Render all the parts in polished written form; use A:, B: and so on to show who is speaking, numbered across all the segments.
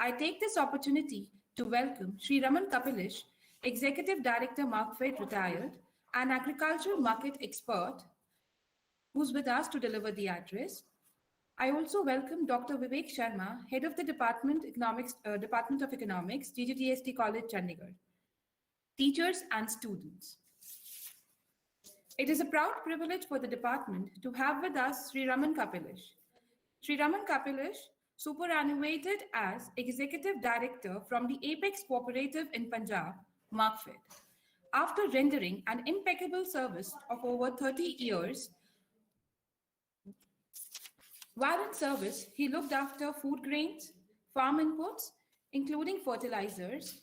A: I take this opportunity to welcome Sri Raman Kapilish, Executive Director, Markfed, retired, and agricultural market expert, who's with us to deliver the address. I also welcome Dr. B.Voc Sharma, Head of the Department of Economics, GGTST College, Chandigarh, teachers and students. It is a proud privilege for the department to have with us Sri Raman Kapilish. Sri Raman Kapilish superannuated as Executive Director from the Apex Cooperative in Punjab, Markfed. After rendering an impeccable service of over 30 years, while in service, he looked after food grains, farm inputs, including fertilizers,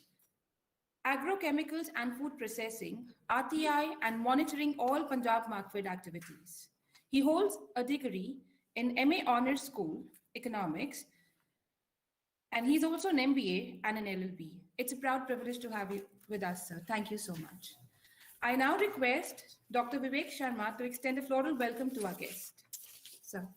A: agrochemicals and food processing, RTI, and monitoring all Punjab Markfed activities. He holds a degree in MA Honours School, Economics, and he's also an MBA and an LLB. It's a proud privilege to have you with us, sir. Thank you so much. I now request Dr. B.Voc Sharma to extend a floral welcome to our guest. Sir.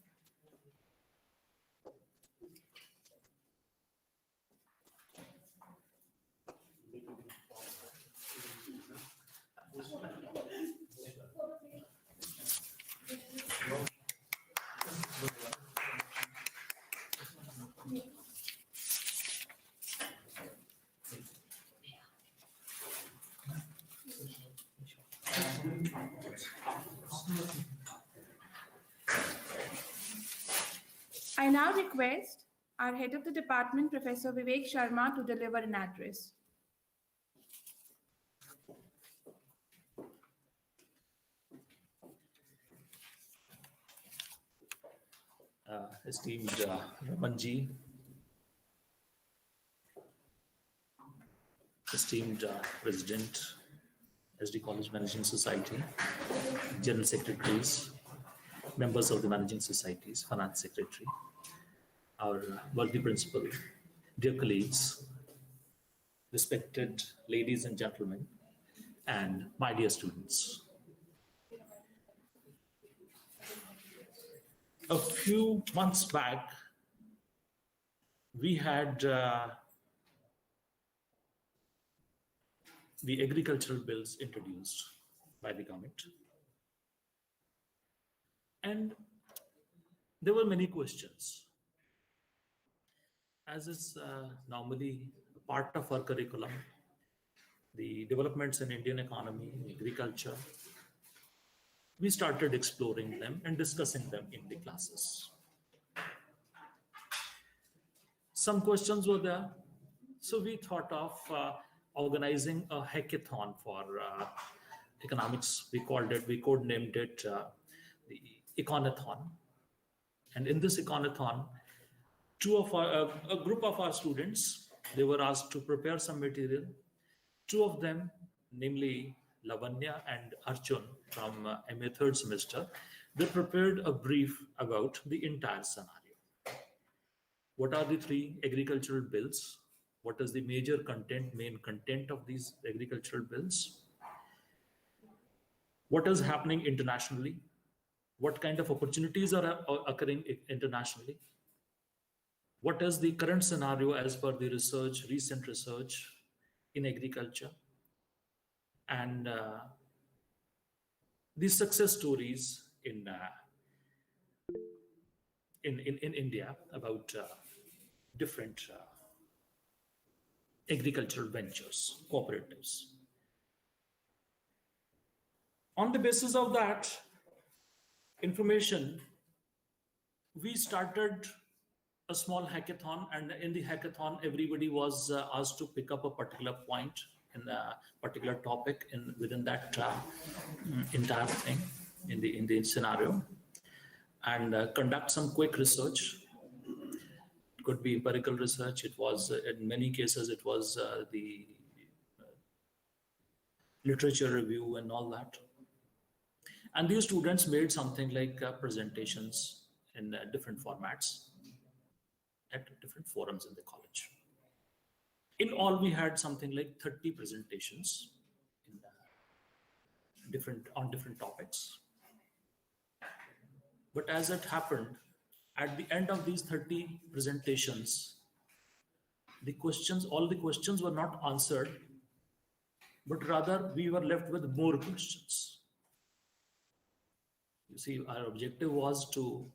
A: I now request our Head of the Department, Professor B.Voc Sharma, to deliver an address.
B: Esteemed Ramanji, esteemed President, SD College Managing Society, General Secretaries, members of the Managing Societies, Finance Secretary, our worthy principal, dear colleagues, respected ladies and gentlemen, and my dear students. A few months back, we had the agricultural bills introduced by the government. And there were many questions. As is normally a part of our curriculum, the developments in Indian economy, agriculture, we started exploring them and discussing them in the classes. Some questions were there, so we thought of organizing a hackathon for economics. We codenamed it the Econathon. And in this Econathon, a group of our students, they were asked to prepare some material. Two of them, namely Lavanya and Arjun from MA third semester, they prepared a brief about the entire scenario. What are the three agricultural bills? What is the main content of these agricultural bills? What is happening internationally? What kind of opportunities are occurring internationally? What is the current scenario as per the recent research in agriculture? And the success stories in India about different agricultural ventures, cooperatives. On the basis of that information, we started a small hackathon, and in the hackathon, everybody was asked to pick up a particular point in a particular topic within that entire thing in the scenario, and conduct some quick research. It could be empirical research. It was in many cases it was the literature review and all that. And these students made something like presentations in different formats at different forums in the college. In all, we had something like 30 presentations on different topics. But as it happened, at the end of these 30 presentations, all the questions were not answered, but rather we were left with more questions. You see, our objective was to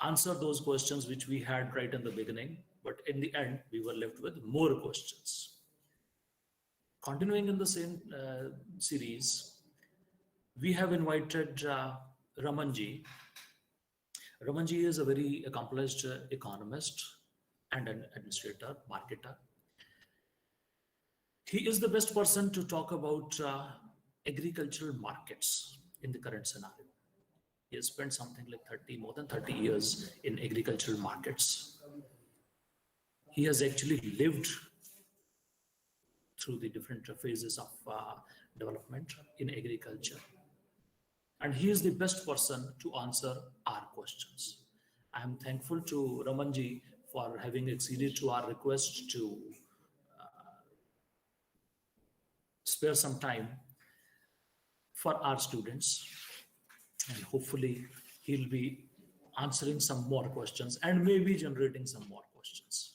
B: answer those questions which we had right in the beginning, but in the end, we were left with more questions. Continuing in the same series, we have invited Ramanji. Ramanji is a very accomplished economist and an administrator, marketer. He is the best person to talk about agricultural markets in the current scenario. He has spent something like more than 30 years in agricultural markets. He has actually lived through the different phases of development in agriculture. And he is the best person to answer our questions. I am thankful to Ramanji for having acceded to our request to spare some time for our students, and hopefully he'll be answering some more questions and maybe generating some more questions.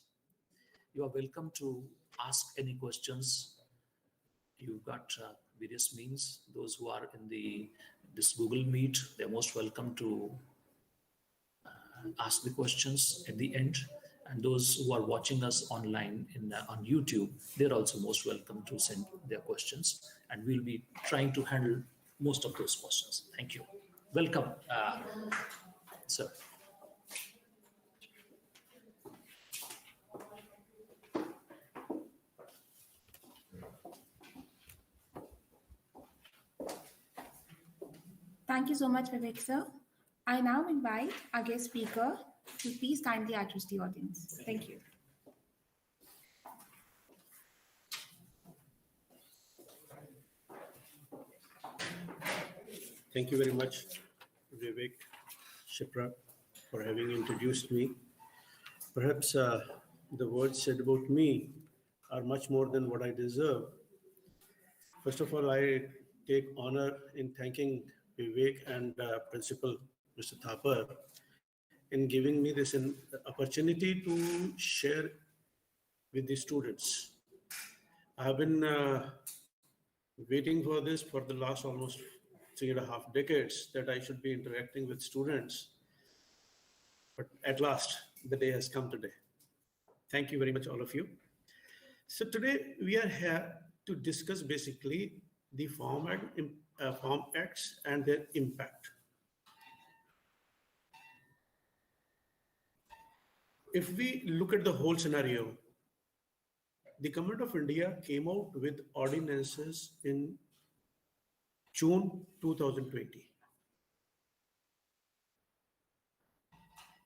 B: You are welcome to ask any questions. You've got various means. Those who are in this Google Meet, they're most welcome to ask the questions at the end. And those who are watching us online on YouTube, they're also most welcome to send their questions. And we'll be trying to handle most of those questions. Thank you. Welcome, sir.
A: Thank you so much, Vivek sir. I now invite our guest speaker to please kindly address the audience. Thank you.
C: Thank you very much, Vivek, Shipra, for having introduced me. Perhaps the words said about me are much more than what I deserve. First of all, I take honor in thanking Vivek and Principal Mr. Thapar in giving me this opportunity to share with the students. I have been waiting for this for the last almost 3.5 decades that I should be interacting with students. But at last, the day has come today. Thank you very much, all of you. So today we are here to discuss basically the Farm Acts and their impact. If we look at the whole scenario, the Government of India came out with ordinances in June 2020.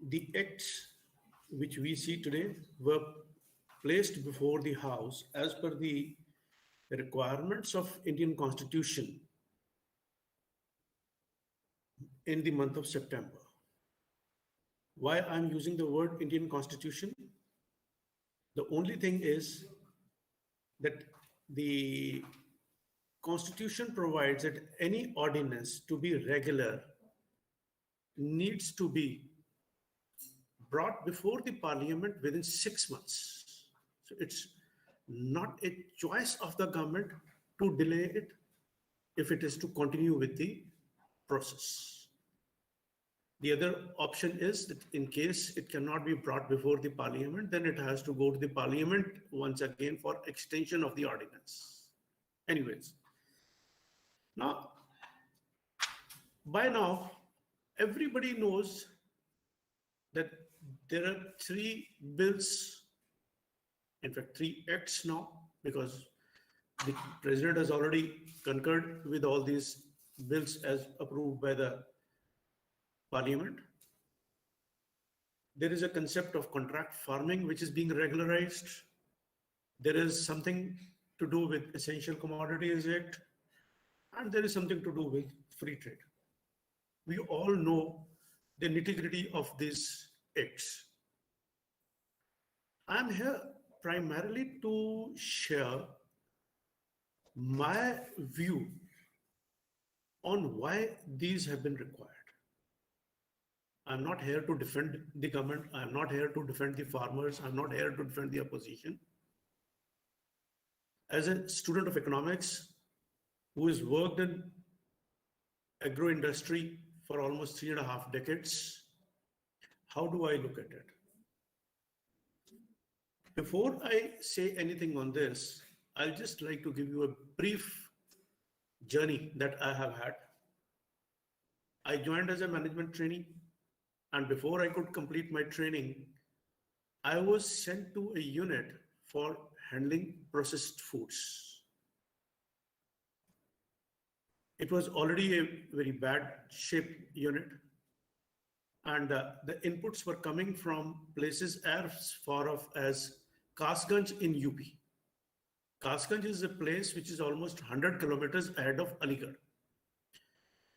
C: The acts which we see today were placed before the House as per the requirements of Indian Constitution in the month of September. Why I'm using the word Indian Constitution? The only thing is that the Constitution provides that any ordinance to be regular needs to be brought before the Parliament within 6 months. So it's not a choice of the government to delay it if it is to continue with the process. The other option is that in case it cannot be brought before the Parliament, then it has to go to the Parliament once again for extension of the ordinance. Anyways, by now, everybody knows that there are 3 bills, in fact, 3 acts now, because the President has already concurred with all these bills as approved by the Parliament. There is a concept of contract farming which is being regularized. There is something to do with Essential Commodities Act, and there is something to do with free trade. We all know the nitty-gritty of these acts. I'm here primarily to share my view on why these have been required. I'm not here to defend the government. I'm not here to defend the farmers. I'm not here to defend the opposition. As a student of economics who has worked in agro industry for almost 3.5 decades, how do I look at it? Before I say anything on this, I'll just like to give you a brief journey that I have had. I joined as a management trainee, and before I could complete my training, I was sent to a unit for handling processed foods. It was already a very bad shaped unit, and the inputs were coming from places as far off as Kasganj in UP. Kasganj is a place which is almost 100 kilometers ahead of Aligarh.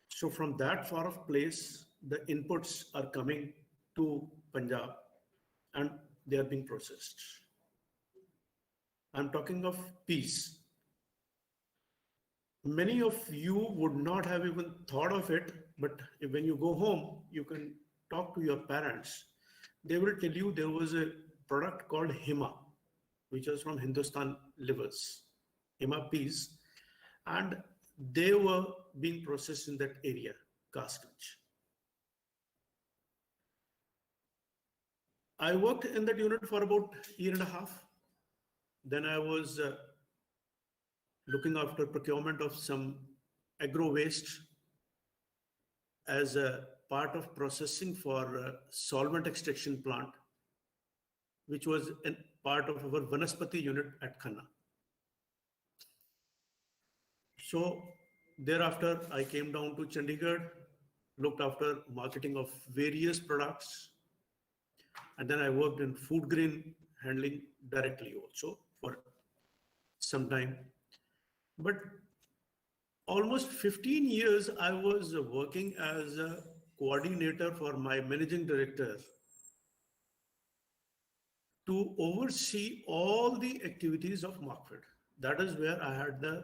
C: So from that far off place, the inputs are coming to Punjab and they are being processed. I'm talking of peas. Many of you would not have even thought of it, but when you go home, you can talk to your parents. They will tell you there was a product called Hima, which was from Hindustan livers, Hima peas, and they were being processed in that area, Kasganj. I worked in that unit for about a year and a half. Then I was looking after procurement of some agro waste as a part of processing for solvent extraction plant, which was a part of our Vanaspati unit at Khanna. So thereafter, I came down to Chandigarh, looked after marketing of various products, and then I worked in food grain handling directly also for some time. But almost 15 years, I was working as a coordinator for my managing director to oversee all the activities of Markfed. That is where I had the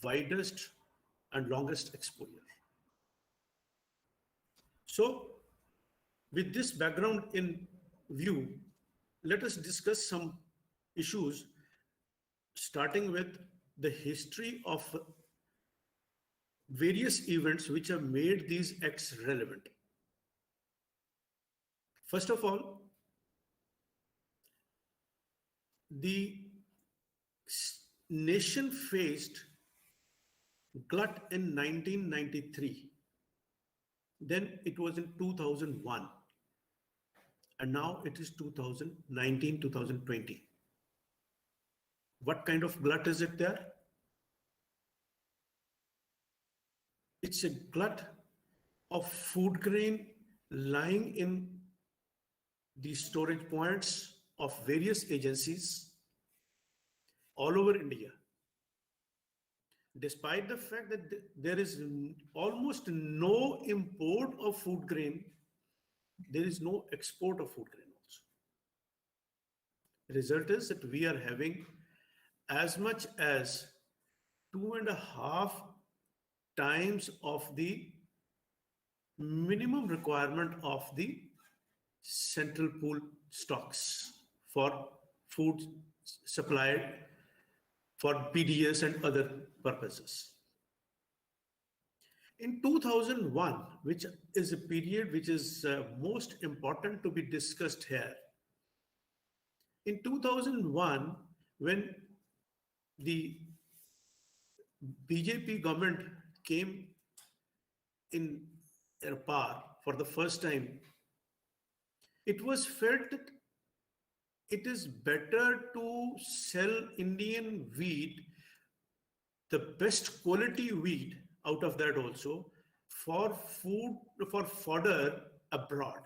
C: widest and longest exposure. So with this background in view, let us discuss some issues, starting with the history of various events which have made these acts relevant. First of all, the nation faced glut in 1993. Then it was in 2001. And now it is 2019, 2020. What kind of glut is it there? It's a glut of food grain lying in the storage points of various agencies all over India. Despite the fact that there is almost no import of food grain, there is no export of food grain also. The result is that we are having as much as 2.5 times of the minimum requirement of the central pool stocks for food supplied for PDS and other purposes. In 2001, which is a period which is most important to be discussed here. In 2001, when the BJP government came in power for the first time, it was felt that it is better to sell Indian wheat, the best quality wheat out of that also, for food, for fodder abroad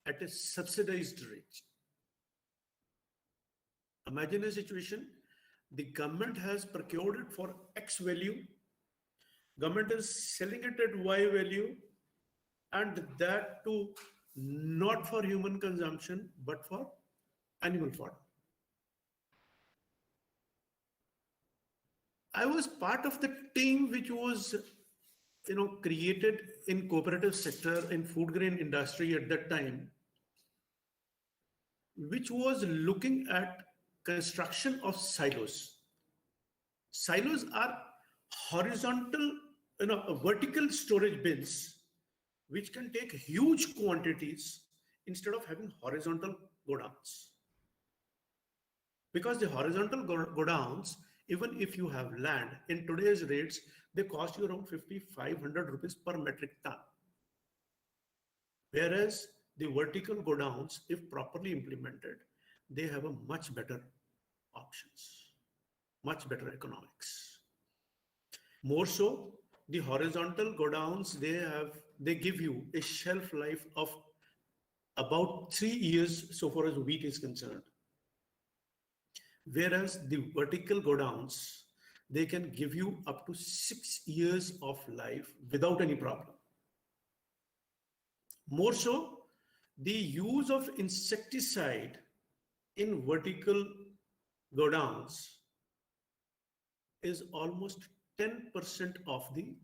C: at a subsidized rate. Imagine a situation, the government has procured it for X value, government is selling it at Y value, and that too not for human consumption, but for animal fodder. I was part of the team which was created in cooperative sector in food grain industry at that time, which was looking at construction of silos. Silos are horizontal, vertical storage bins, which can take huge quantities instead of having horizontal godowns. Because the horizontal godowns, even if you have land, in today's rates, they cost you around 5,500 rupees per metric ton. Whereas the vertical godowns, if properly implemented, they have a much better options, much better economics. More so, the horizontal godowns, they give you a shelf life of about 3 years so far as wheat is concerned. Whereas the vertical godowns, they can give you up to 6 years of life without any problem. More so, the use of insecticide in vertical godowns is almost 10% of the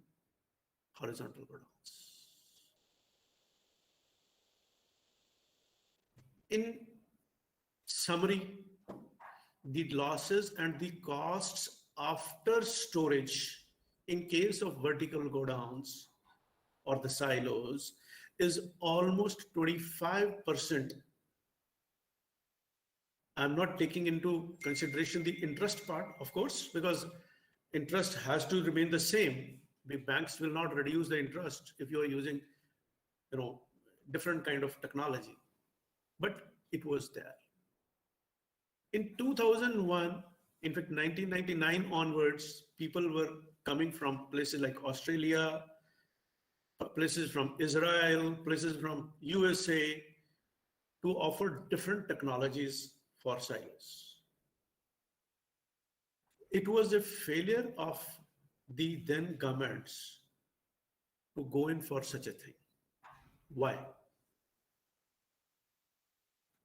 C: horizontal godowns. In summary, the losses and the costs after storage in case of vertical godowns or the silos is almost 25%. I'm not taking into consideration the interest part, of course, because interest has to remain the same. The banks will not reduce the interest if you are using, different kind of technology. But it was there. In 2001, in fact, 1999 onwards, people were coming from places like Australia, places from Israel, places from USA to offer different technologies for silos. It was a failure of the then governments to go in for such a thing. Why?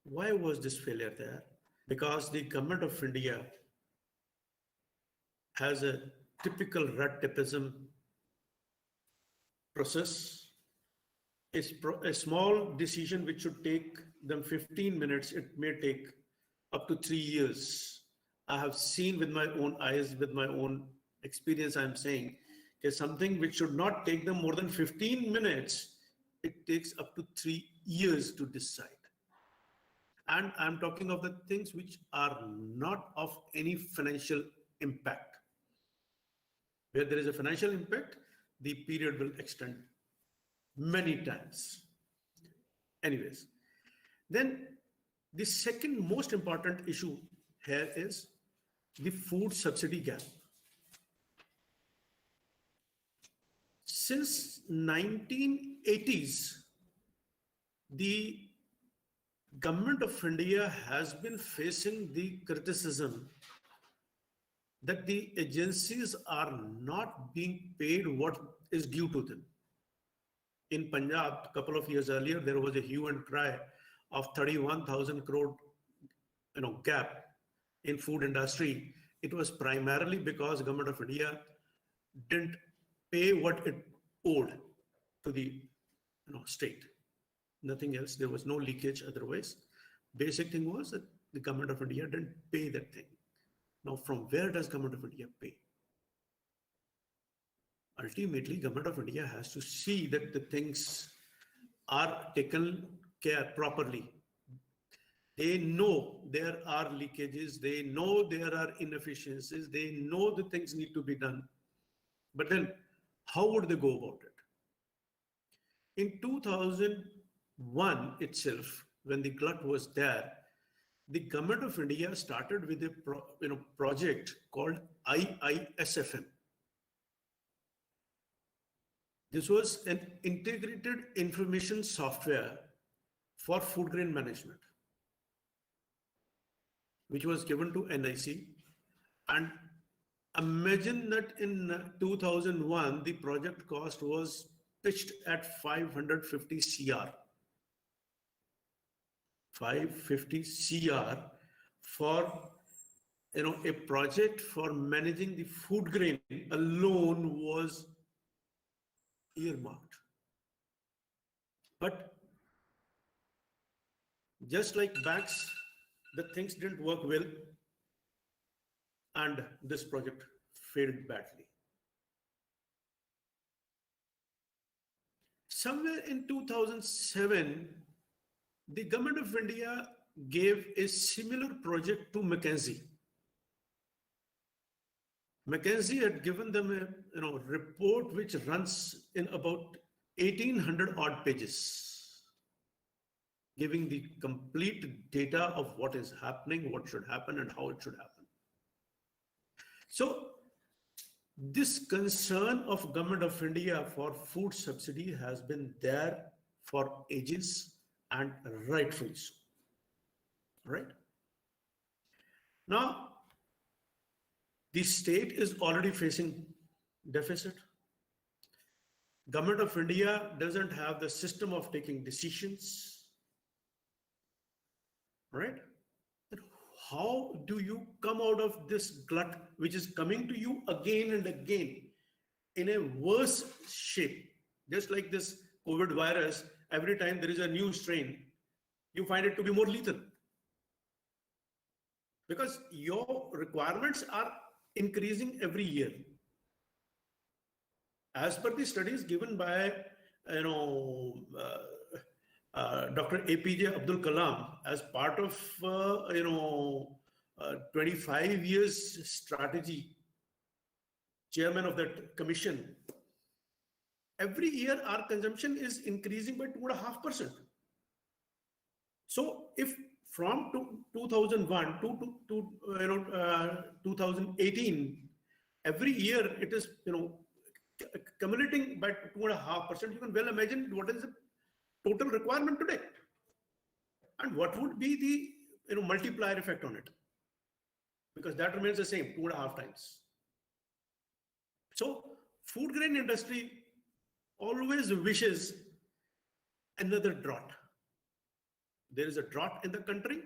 C: Why was this failure there? Because the government of India has a typical rat tapeism process. A small decision which should take them 15 minutes, it may take up to 3 years. I have seen with my own eyes, with my own experience, I'm saying, something which should not take them more than 15 minutes, it takes up to 3 years to decide. And I'm talking of the things which are not of any financial impact. Where there is a financial impact, the period will extend many times. Anyways, then the second most important issue here is the food subsidy gap. Since 1980s, the government of India has been facing the criticism that the agencies are not being paid what is due to them. In Punjab, a couple of years earlier, there was a hue and cry of 31,000 crore gap in food industry. It was primarily because government of India didn't pay what it owed to the state. Nothing else. There was no leakage otherwise. Basic thing was that the government of India didn't pay that thing. Now, from where does government of India pay? Ultimately, government of India has to see that the things are taken care properly. They know there are leakages. They know there are inefficiencies. They know the things need to be done. But then, how would they go about it? In 2001 itself, when the glut was there, the government of India started with a project called IISFM. This was an integrated information software for food grain management, which was given to NIC. And imagine that in 2001, the project cost was pitched at 550 CR. 550 CR for a project for managing the food grain alone was earmarked. But just like banks, the things didn't work well, and this project failed badly. Somewhere in 2007, the Government of India gave a similar project to McKinsey. McKinsey had given them a report which runs in about 1800 odd pages, giving the complete data of what is happening, what should happen, and how it should happen. So this concern of Government of India for food subsidy has been there for ages, and rightfully so. Right? Now, the state is already facing deficit. Government of India doesn't have the system of taking decisions. Right? How do you come out of this glut which is coming to you again and again in a worse shape? Just like this COVID virus, every time there is a new strain, you find it to be more lethal. Because your requirements are increasing every year. As per the studies given by Dr. APJ Abdul Kalam as part of 25 years strategy, chairman of that commission, every year our consumption is increasing by 2.5%. So if from 2001 to 2018, every year it is accumulating by 2.5%, you can well imagine what is the total requirement today, and what would be the multiplier effect on it, because that remains the same 2.5 times. So food grain industry always wishes another drought. There is a drought in the country.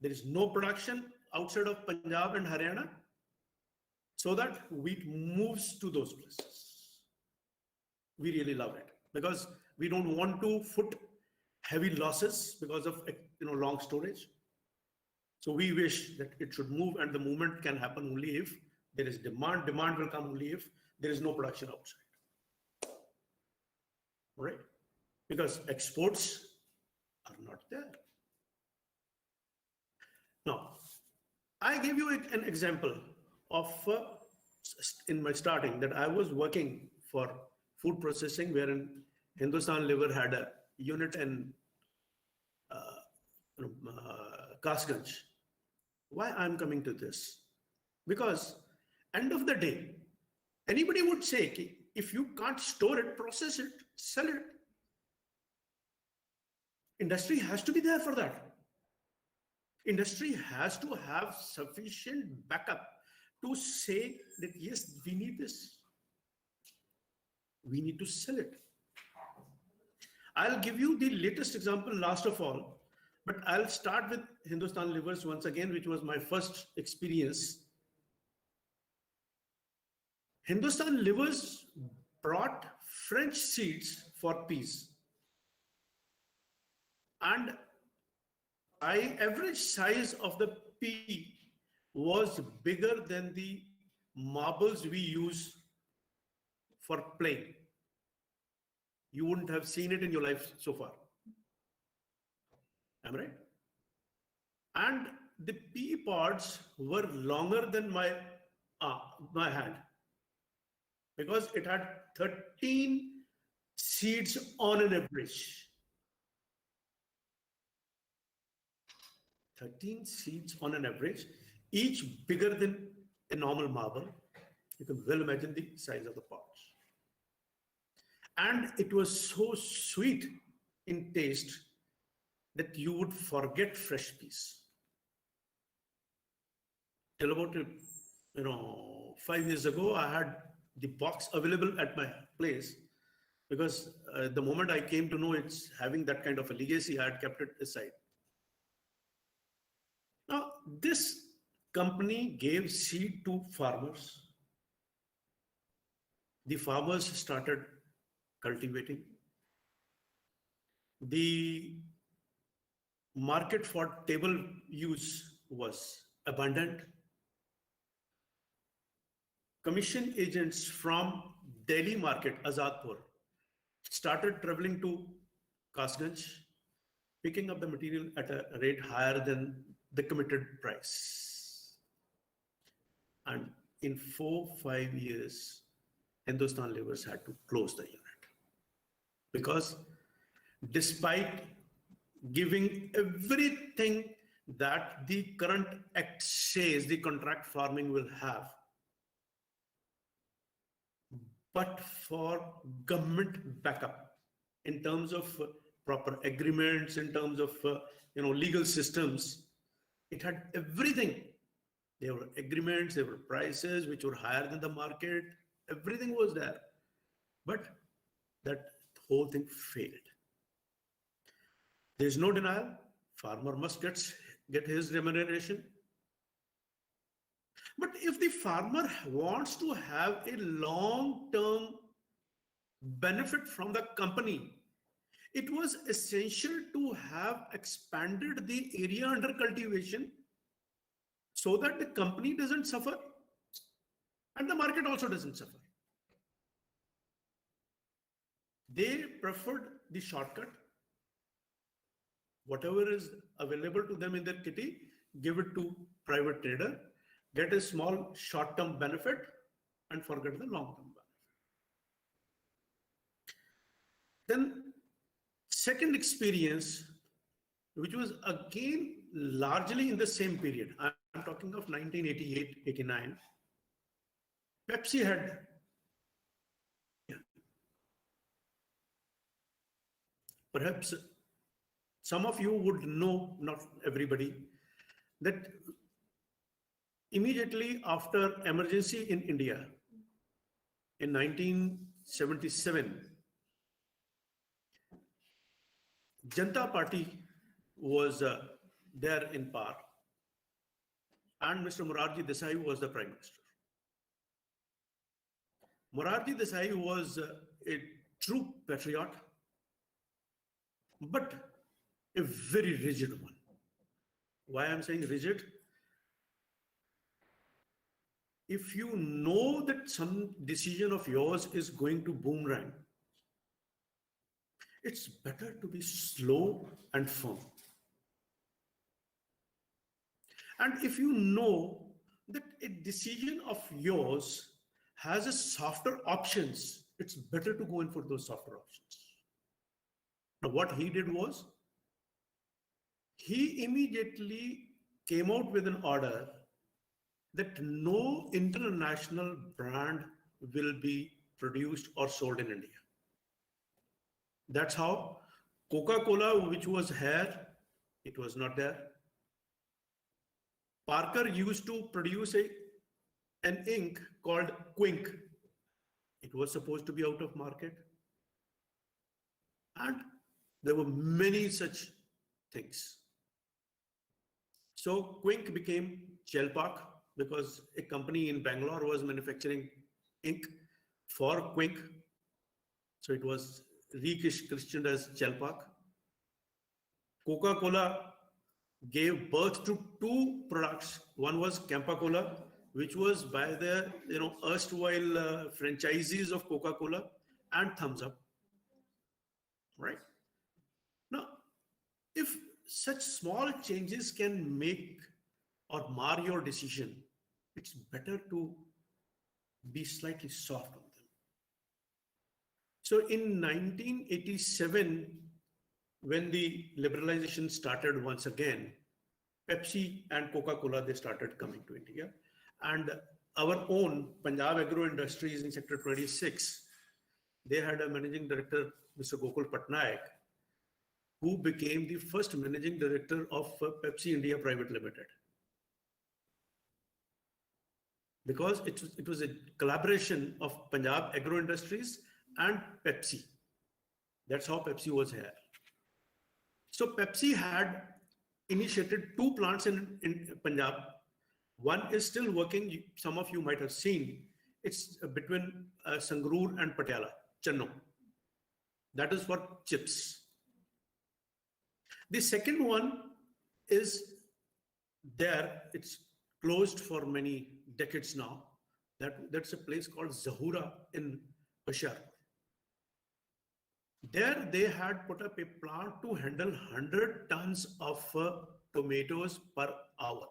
C: There is no production outside of Punjab and Haryana, so that wheat moves to those places. We really love it because we don't want to foot heavy losses because of long storage. So we wish that it should move, and the movement can happen only if there is demand. Demand will come only if there is no production outside. Right? Because exports are not there. Now, I gave you an example of in my starting that I was working for food processing, wherein Hindustan Liver had a unit in Kasganj. Why I'm coming to this? Because end of the day, anybody would say, if you can't store it, process it, sell it. Industry has to be there for that. Industry has to have sufficient backup to say that yes, we need this. We need to sell it. I'll give you the latest example last of all, but I'll start with Hindustan Livers once again, which was my first experience. Hindustan Livers brought French seeds for peas. And average size of the pea was bigger than the marbles we use for playing. You wouldn't have seen it in your life so far. Am I right? And the pea pods were longer than my hand, because it had 13 seeds on an average. 13 seeds on an average, each bigger than a normal marble. You can well imagine the size of the pods. And it was so sweet in taste that you would forget fresh peas. Till about 5 years ago, I had the box available at my place, because the moment I came to know it's having that kind of a legacy, I had kept it aside. Now, this company gave seed to farmers. The farmers started cultivating. The market for table use was abundant. Commission agents from Delhi market, Azadpur, started traveling to Kasganj, picking up the material at a rate higher than the committed price. And in 4-5 years, Hindustan Levers had to close the unit. Because despite giving everything that the current act says the contract farming will have, but for government backup in terms of proper agreements, in terms of legal systems, it had everything. There were agreements, there were prices which were higher than the market. Everything was there, but that whole thing failed. There's no denial. Farmer must get his remuneration. But if the farmer wants to have a long-term benefit from the company, it was essential to have expanded the area under cultivation so that the company doesn't suffer and the market also doesn't suffer. They preferred the shortcut. Whatever is available to them in their kitty, give it to private trader, get a small short-term benefit and forget the long-term benefit. Then second experience, which was again largely in the same period, I'm talking of 1988-89, Pepsi had perhaps some of you would know, not everybody, that immediately after emergency in India in 1977, Janata Party was there in power and Mr. Morarji Desai was the Prime Minister. Morarji Desai was a true patriot, but a very rigid one. Why I'm saying rigid? If you know that some decision of yours is going to boomerang, it's better to be slow and firm. And if you know that a decision of yours has a softer options, it's better to go in for those softer options. Now, what he did was, he immediately came out with an order that no international brand will be produced or sold in India. That's how Coca-Cola, which was here, it was not there. Parker used to produce an ink called Quink. It was supposed to be out of market. And there were many such things. So Quink became Chelpak because a company in Bangalore was manufacturing ink for Quink. So it was re-christened as Chelpak. Coca-Cola gave birth to two products. One was Campa-Cola, which was by the erstwhile franchisees of Coca-Cola, and Thumbs Up. Right? Now, if such small changes can make or mar your decision, it's better to be slightly soft on them. So in 1987, when the liberalization started once again, Pepsi and Coca-Cola, they started coming to India. And our own Punjab Agro Industries in Sector 26, they had a managing director, Mr. Gokul Patnaik, who became the first managing director of Pepsi India Private Limited. Because it was a collaboration of Punjab Agro Industries and Pepsi. That's how Pepsi was here. So Pepsi had initiated two plants in Punjab. One is still working. Some of you might have seen. It's between Sangrur and Patiala, Channo. That is for chips. The second one is there, it's closed for many decades now. That's a place called Zahura in Bashar. There they had put up a plant to handle 100 tons of tomatoes per hour.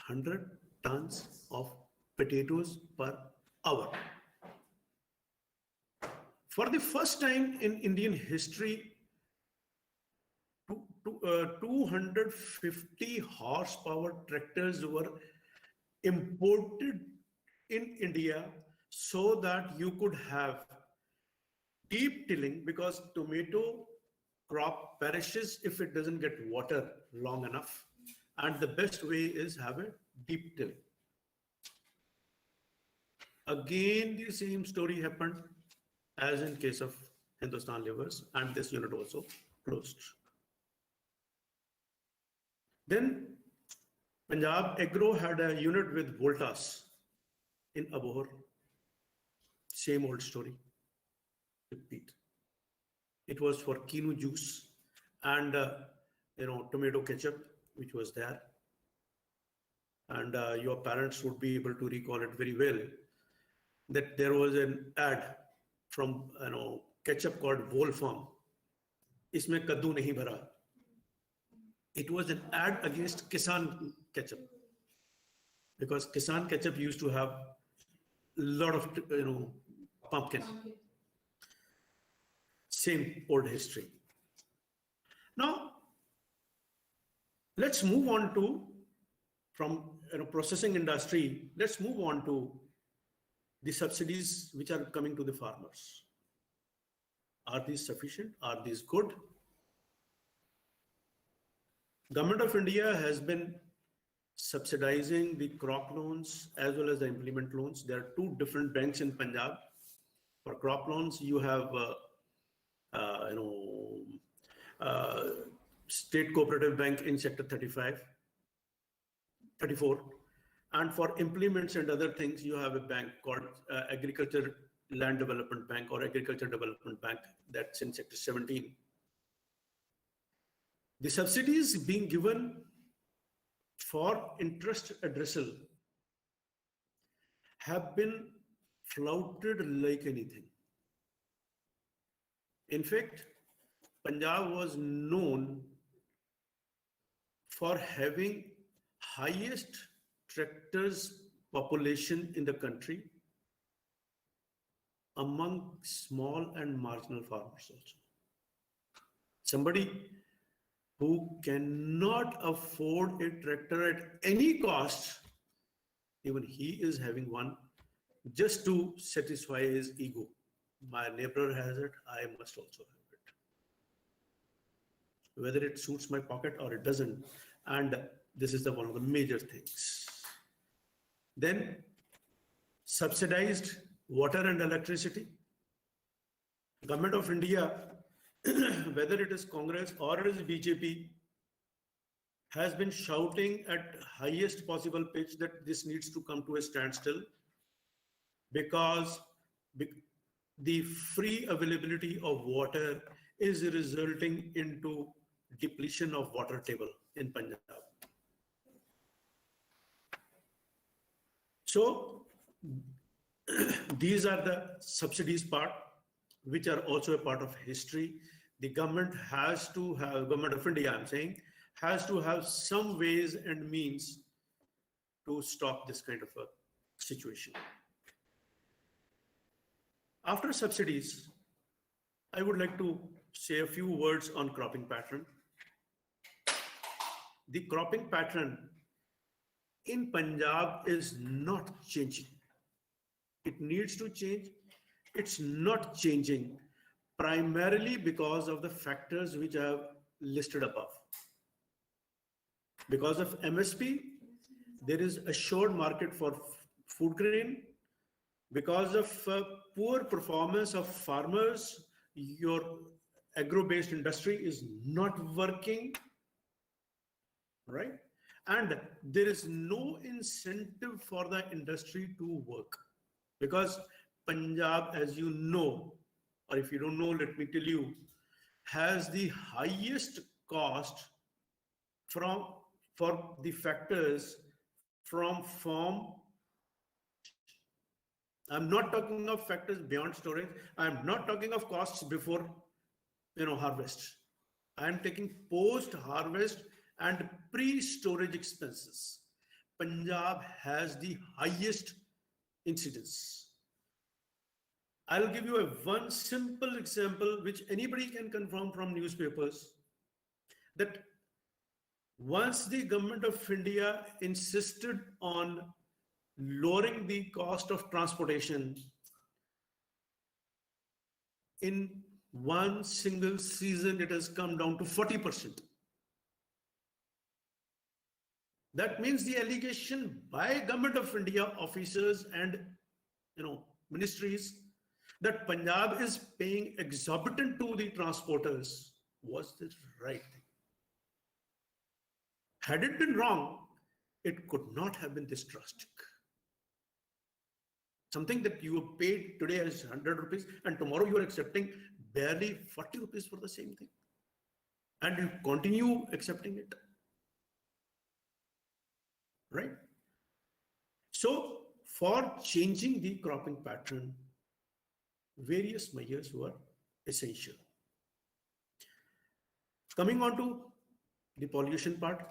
C: 100 tons of potatoes per hour. For the first time in Indian history, 250 horsepower tractors were imported in India so that you could have deep tilling, because tomato crop perishes if it doesn't get water long enough. And the best way is have a deep tilling. Again, the same story happened as in case of Hindustan Levers, and this unit also closed. Then Punjab Agro had a unit with Voltas in Abohar. Same old story. Repeat. It was for quinoa juice and tomato ketchup, which was there. And your parents would be able to recall it very well, that there was an ad from ketchup called Wolfram. Isme kaddu nahi bhara. It was an ad against Kisan ketchup, because Kisan ketchup used to have a lot of pumpkin. Same old history. Now let's move on to, from processing industry, let's move on to the subsidies which are coming to the farmers. Are these sufficient? Are these good? Government of India has been subsidizing the crop loans as well as the implement loans. There are two different banks in Punjab. For crop loans, you have State Cooperative Bank in Sector 34. And for implements and other things, you have a bank called Agriculture Land Development Bank or Agriculture Development Bank, that's in Sector 17. The subsidies being given for interest addressal have been flouted like anything. In fact, Punjab was known for having highest tractors population in the country among small and marginal farmers also. Somebody who cannot afford a tractor at any cost, even he is having one just to satisfy his ego. My neighbor has it, I must also have it. Whether it suits my pocket or it doesn't. And this is one of the major things. Then subsidized water and electricity. Government of India, whether it is Congress or it is BJP, has been shouting at highest possible pitch that this needs to come to a standstill, because the free availability of water is resulting into depletion of water table in Punjab. So these are the subsidies part, which are also a part of history. The government has to have, Government of India, I'm saying, has to have some ways and means to stop this kind of a situation. After subsidies, I would like to say a few words on cropping pattern. The cropping pattern in Punjab is not changing. It needs to change. It's not changing, primarily because of the factors which I have listed above. Because of MSP, there is assured market for food grain. Because of poor performance of farmers, your agro-based industry is not working, right? And there is no incentive for the industry to work, because Punjab, as you know, or if you don't know, let me tell you, has the highest cost for the factors from farm. I'm not talking of factors beyond storage. I'm not talking of costs before, harvest. I'm taking post-harvest and pre-storage expenses. Punjab has the highest incidence. I'll give you one simple example which anybody can confirm from newspapers, that once the government of India insisted on lowering the cost of transportation, in one single season it has come down to 40%. That means the allegation by government of India officers and ministries that Punjab is paying exorbitant to the transporters was the right thing. Had it been wrong, it could not have been this drastic. Something that you have paid today as 100 rupees and tomorrow you are accepting barely 40 rupees for the same thing. And you continue accepting it. Right? So, for changing the cropping pattern, various measures were essential. Coming on to the pollution part,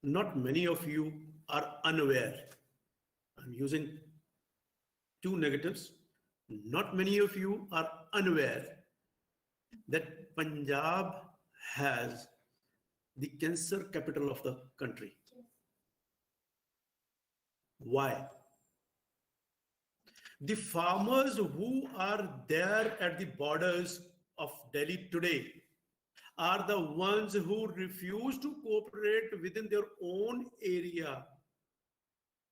C: not many of you are unaware. I'm using two negatives. Not many of you are unaware that Punjab has the cancer capital of the country. Why? The farmers who are there at the borders of Delhi today are the ones who refuse to cooperate within their own area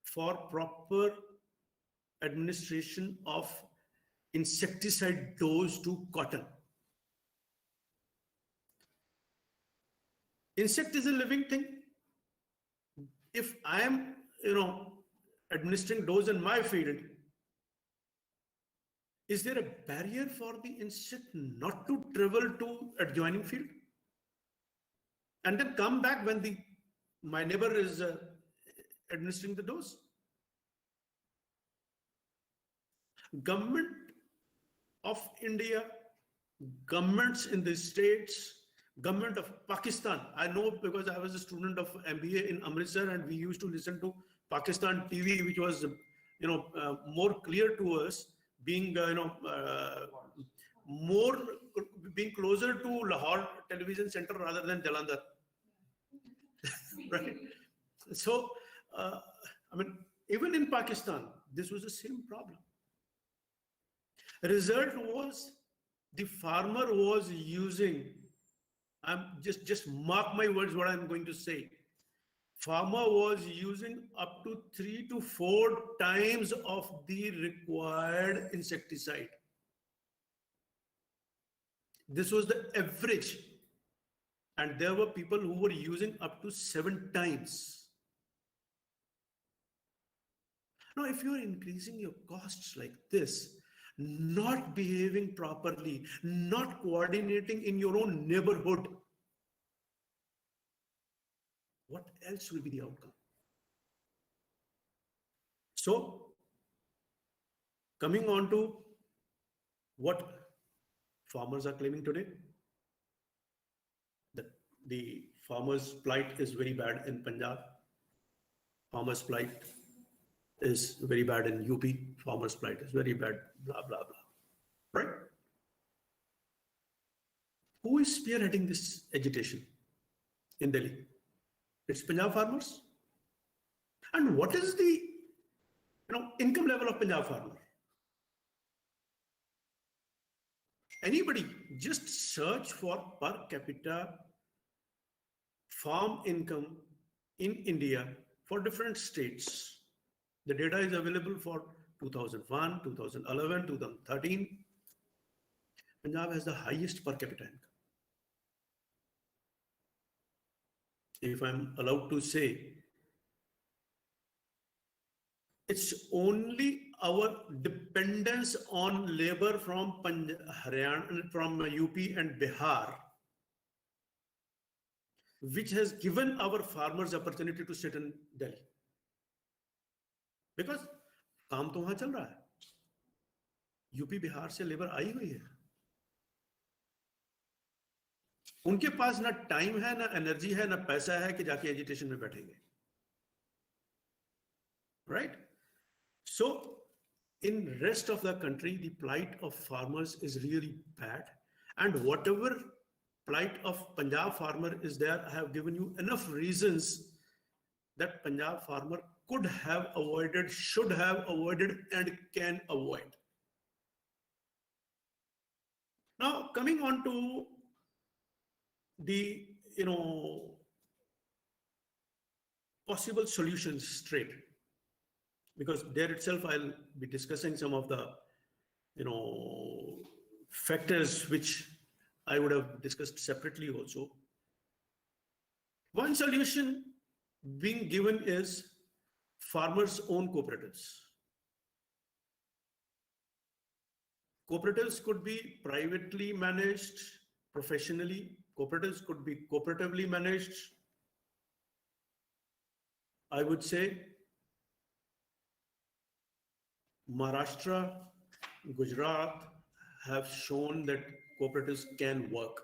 C: for proper administration of insecticide dose to cotton. Insect is a living thing. If I am, administering dose in my field, is there a barrier for the insect not to travel to adjoining field and then come back when my neighbor is administering the dose? Government of India, governments in the states, government of Pakistan. I know because I was a student of MBA in Amritsar and we used to listen to Pakistan TV, which was, more clear to us, being, more being closer to Lahore television center rather than Jalandhar. Right? So, even in Pakistan, this was the same problem. Result was the farmer was using, just mark my words what I'm going to say. Farmer was using up to 3 to 4 times of the required insecticide. This was the average. And there were people who were using up to 7 times. Now, if you're increasing your costs like this, not behaving properly, not coordinating in your own neighborhood, what else will be the outcome? So, coming on to what farmers are claiming today, that the farmers' plight is very bad in Punjab, farmers' plight is very bad in UP, farmers' plight is very bad, blah, blah, blah. Right? Who is spearheading this agitation in Delhi? It's Punjab farmers. And what is the income level of Punjab farmer? Anybody just search for per capita farm income in India for different states. The data is available for 2001, 2011, 2013. Punjab has the highest per capita income. If I'm allowed to say, It's only our dependence on labor from Haryana, from UP and Bihar, which has given our farmers opportunity to sit in Delhi. Because काम तो वहां चल रहा है, UP Bihar से labour I हुई है, उनके पास ना टाइम है, ना एनर्जी है, ना पैसा है कि जाके एजुटेशन में बैठेंगे. Right? So in rest of the country, the plight of farmers is really bad. And whatever plight of Punjab farmer is there, I have given you enough reasons that Punjab farmer could have avoided, should have avoided, and can avoid. Now, coming on to the, possible solutions straight, because there itself I'll be discussing some of the, factors which I would have discussed separately also. One solution being given is farmers' own cooperatives. Cooperatives could be privately managed, professionally. Cooperatives could be cooperatively managed. I would say Maharashtra, Gujarat have shown that cooperatives can work.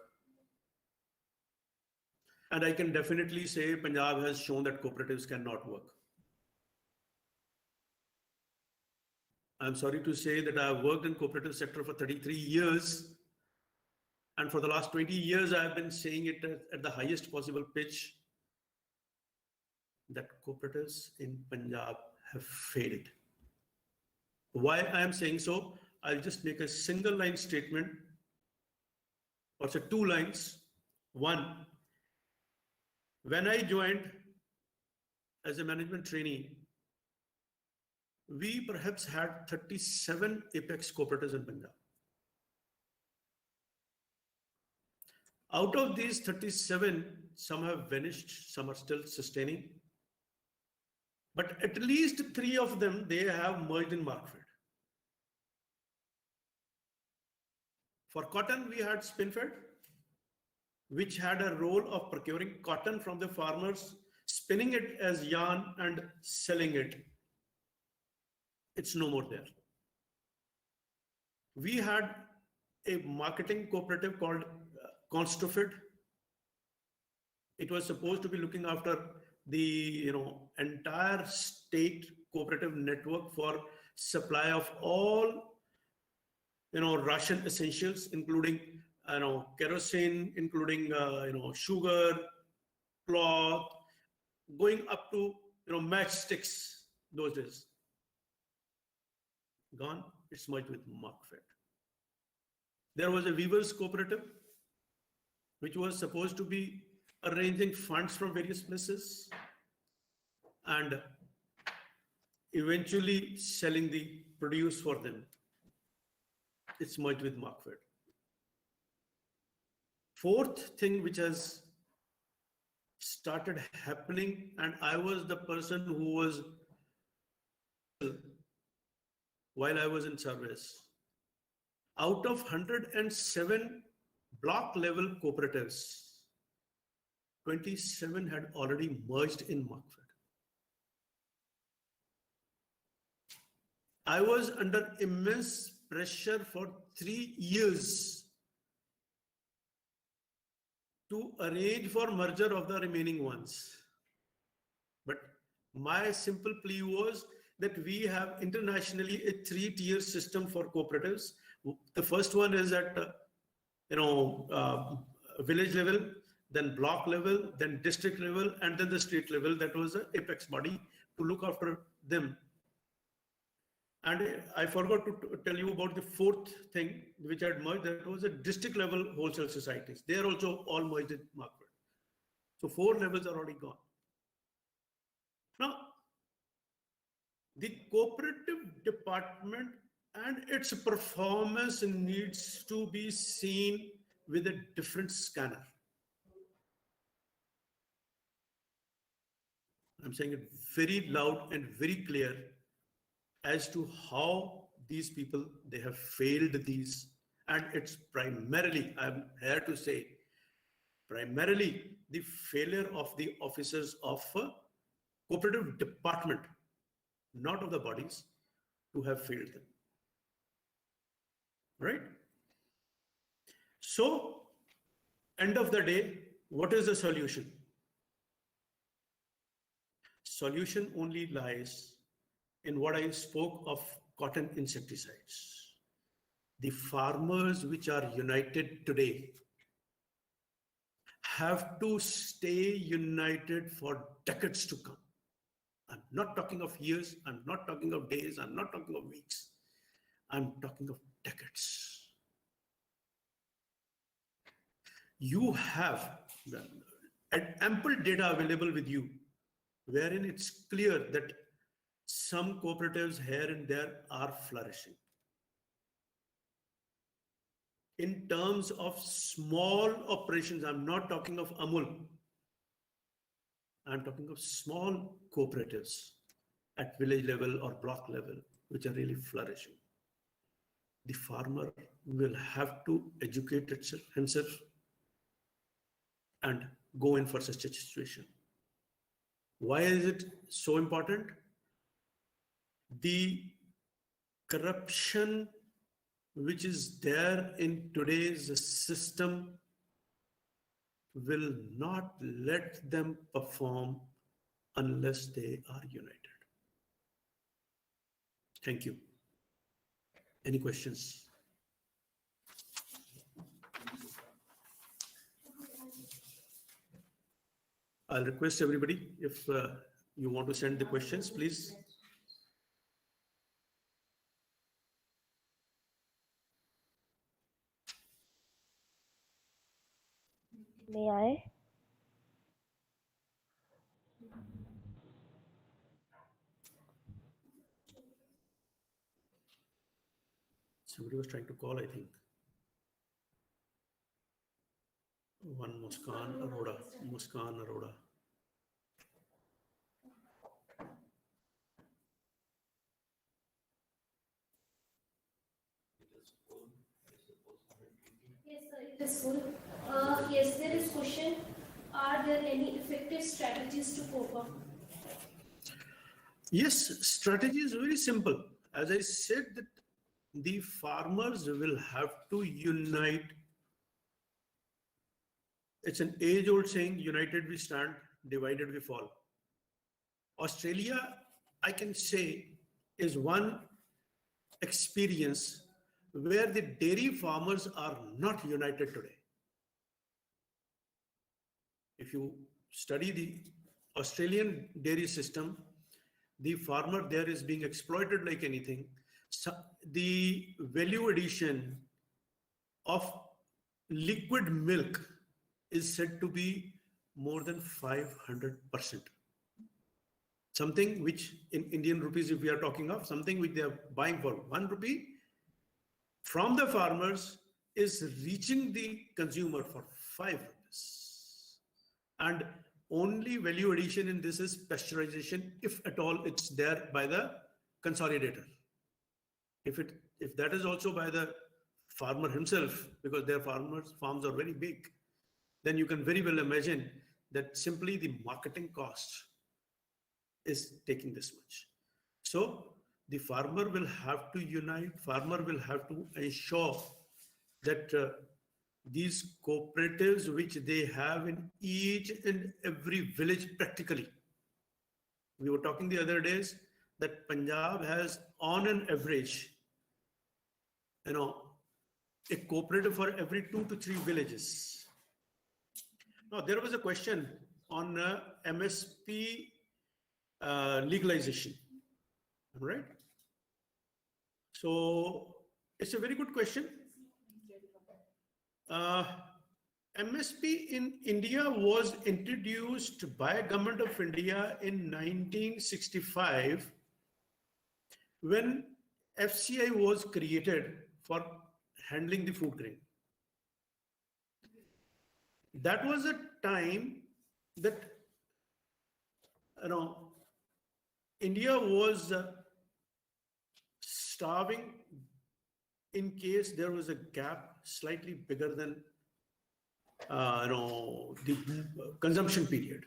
C: And I can definitely say Punjab has shown that cooperatives cannot work. I'm sorry to say that I have worked in cooperative sector for 33 years. And for the last 20 years, I have been saying it at the highest possible pitch that cooperatives in Punjab have failed. Why I am saying so, I'll just make a single line statement, or say 2 lines. One, when I joined as a management trainee, we perhaps had 37 apex cooperatives in Punjab. Out of these 37, some have vanished, some are still sustaining. But at least 3 of them, they have merged in Markfed. For cotton, we had Spinfed, which had a role of procuring cotton from the farmers, spinning it as yarn and selling it. It's no more there. We had a marketing cooperative called Constofed. It was supposed to be looking after the entire state cooperative network for supply of all ration essentials, including kerosene, including sugar, cloth, going up to matchsticks those days. Gone. It's merged with Markfed. There was a weavers cooperative which was supposed to be arranging funds from various places and eventually selling the produce for them. It's merged with Markfed. Fourth thing which has started happening, and I was the person who was, while I was in service, out of 107 block level cooperatives, 27 had already merged in Markfed. I was under immense pressure for 3 years to arrange for merger of the remaining ones. But my simple plea was that we have internationally a 3-tier system for cooperatives. The first one is at village level, then block level, then district level, and then the state level. That was the apex body to look after them. And I forgot to tell you about the fourth thing which had merged. That was the district level wholesale societies. They are also all merged in Markfed. So 4 levels are already gone. Now, the cooperative department and its performance needs to be seen with a different scanner. I'm saying it very loud and very clear. as to how these people, they have failed these. And it's primarily, I'm here to say, primarily the failure of the officers of cooperative department, not of the bodies, to have failed them. Right? So, end of the day, what is the solution? Solution only lies in what I spoke of cotton insecticides. The farmers which are united today have to stay united for decades to come. I'm not talking of years, I'm not talking of days, I'm not talking of weeks. I'm talking of decades. You have ample data available with you, wherein it's clear that some cooperatives here and there are flourishing. In terms of small operations, I'm not talking of Amul. I'm talking of small cooperatives at village level or block level, which are really flourishing. The farmer will have to educate himself and go in for such a situation. Why is it so important? The corruption which is there in today's system will not let them perform unless they are united. Thank you. Any questions? I'll request everybody, if you want to send the questions, please.
D: May I?
C: Somebody was trying to call, I think. One Muskan Arora. Muskan Arora.
E: Yes, sir, it is full. Yes, there is question. Are there any effective strategies to cope up?
C: Yes, strategy is very simple. As I said, that the farmers will have to unite. It's an age-old saying, united we stand, divided we fall. Australia, I can say, is one experience where the dairy farmers are not united today. If you study the Australian dairy system, the farmer there is being exploited like anything. So the value addition of liquid milk is said to be more than 500%. Something which in Indian rupees, if we are talking of, something which they are buying for 1 rupee from the farmers is reaching the consumer for 5 rupees. And only value addition in this is pasteurization, if at all it's there by the consolidator. If that is also by the farmer himself, because their farms are very big, then you can very well imagine that simply the marketing cost is taking this much. So the farmer will have to unite, farmer will have to ensure that these cooperatives which they have in each and every village practically. We were talking the other days that Punjab has on an average, a cooperative for every 2 to 3 villages. Now there was a question on MSP legalization, right? So it's a very good question. MSP in India was introduced by Government of India in 1965 when FCI was created for handling the food grain. That was a time that India was starving in case there was a gap slightly bigger than the consumption period.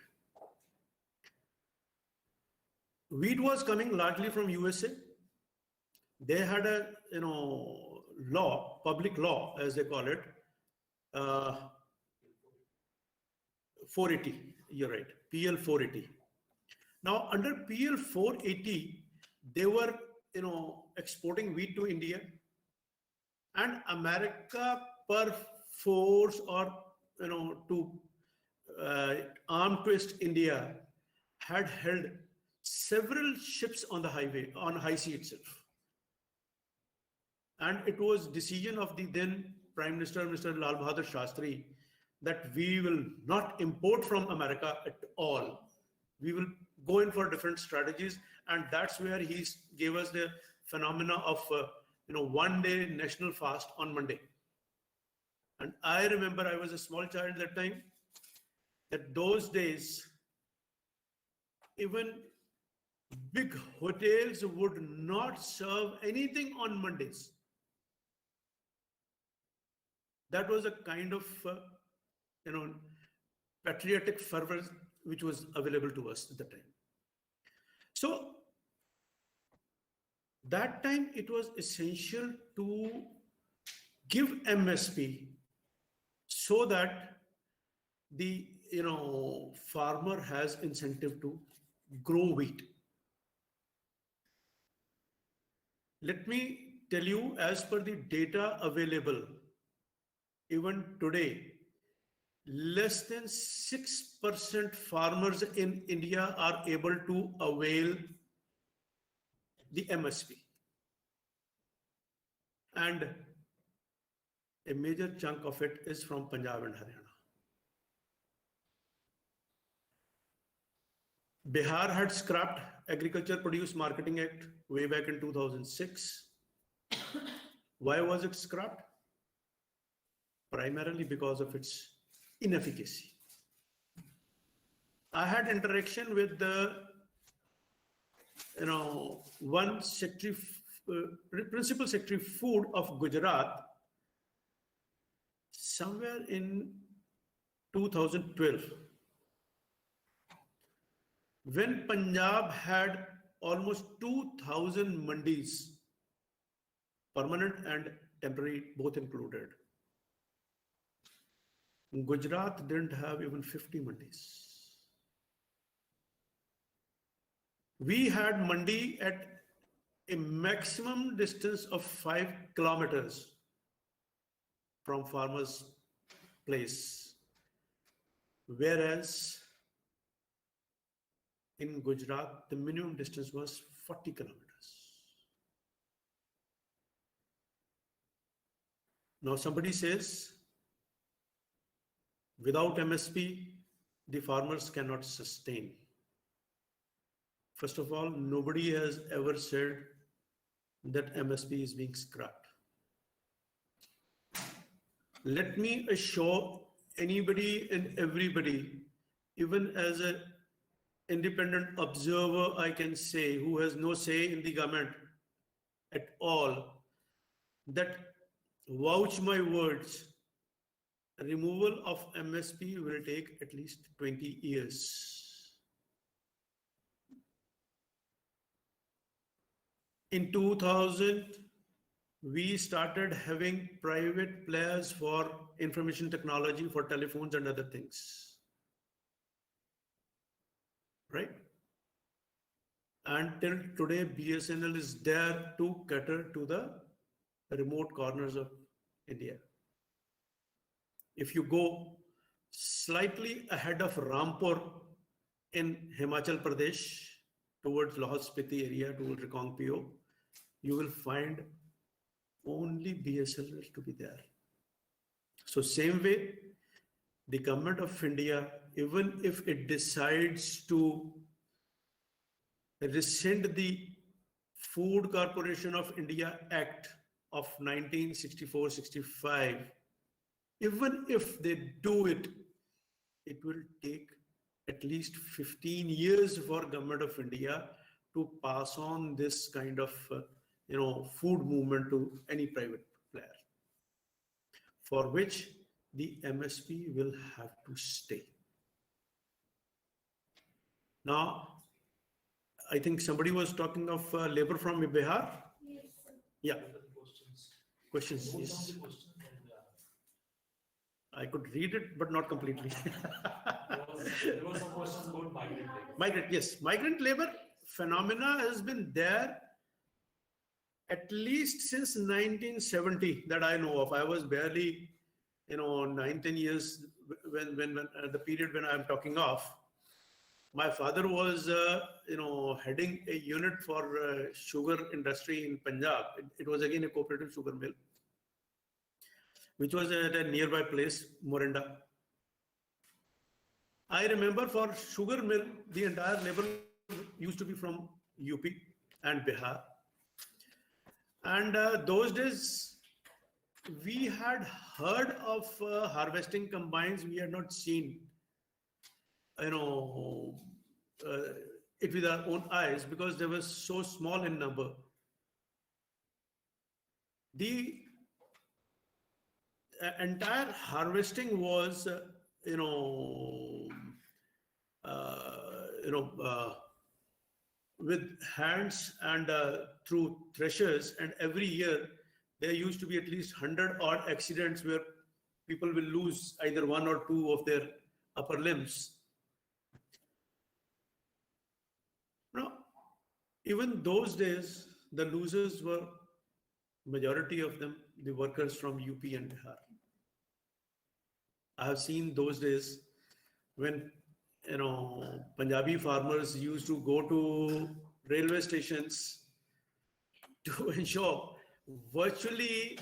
C: Wheat was coming largely from USA. They had a law, public law as they call it, 480. You're right, PL 480. Now under PL 480, they were exporting wheat to India, and America perforce or to arm twist India had held several ships on the highway, on high sea itself. And it was decision of the then Prime Minister, Mr. Lal Bahadur Shastri, that we will not import from America at all. We will go in for different strategies. And that's where he gave us the phenomena of, 1 day national fast on Monday. And I remember I was a small child at that time, that those days, even big hotels would not serve anything on Mondays. That was a kind of, patriotic fervor which was available to us at the time. So that time it was essential to give MSP so that the farmer has incentive to grow wheat. Let me tell you, as per the data available, even today, less than 6% farmers in India are able to avail the MSP. And a major chunk of it is from Punjab and Haryana. Bihar had scrapped Agriculture Produce Marketing Act way back in 2006. Why was it scrapped? Primarily because of its inefficacy. I had interaction with the, one secretary, principal secretary food of Gujarat somewhere in 2012. When Punjab had almost 2,000 mandis, permanent and temporary, both included. Gujarat didn't have even 50 mandis. We had mandi at a maximum distance of 5 kilometers from farmers' place, whereas in Gujarat, the minimum distance was 40 kilometers. Now somebody says, without MSP, the farmers cannot sustain. First of all, nobody has ever said that MSP is being scrapped. Let me assure anybody and everybody, even as an independent observer, I can say, who has no say in the government at all, that vouch my words, removal of MSP will take at least 20 years. In 2000, we started having private players for information technology, for telephones and other things. Right? And till today, BSNL is there to cater to the remote corners of India. If you go slightly ahead of Rampur in Himachal Pradesh, towards Lahore Spiti area, towards Rekongpio, you will find only BSNL to be there. So same way, the government of India, even if it decides to rescind the Food Corporation of India Act of 1964-65, even if they do it, it will take at least 15 years for government of India to pass on this kind of food movement to any private player, for which the MSP will have to stay. Now, I think somebody was talking of labor from Bihar.
E: Yes, sir.
C: Yeah. Questions? Yes. I could read it, but not completely.
B: There was some questions about migrant labor.
C: Migrant, yes. Migrant labor phenomena has been there at least since 1970 that I know of. I was barely, 9-10 years when the period when I'm talking of. My father was, heading a unit for sugar industry in Punjab. It was again a cooperative sugar mill, which was at a nearby place, Morinda. I remember for sugar mill, the entire labor used to be from UP and Bihar. And those days, we had heard of harvesting combines. We had not seen, it with our own eyes because they were so small in number. The entire harvesting was, with hands and through threshers, and every year there used to be at least 100 odd accidents where people will lose either one or two of their upper limbs. Now, even those days, the losers were, majority of them, the workers from UP and Bihar. I have seen those days when, Punjabi farmers used to go to railway stations to ensure virtually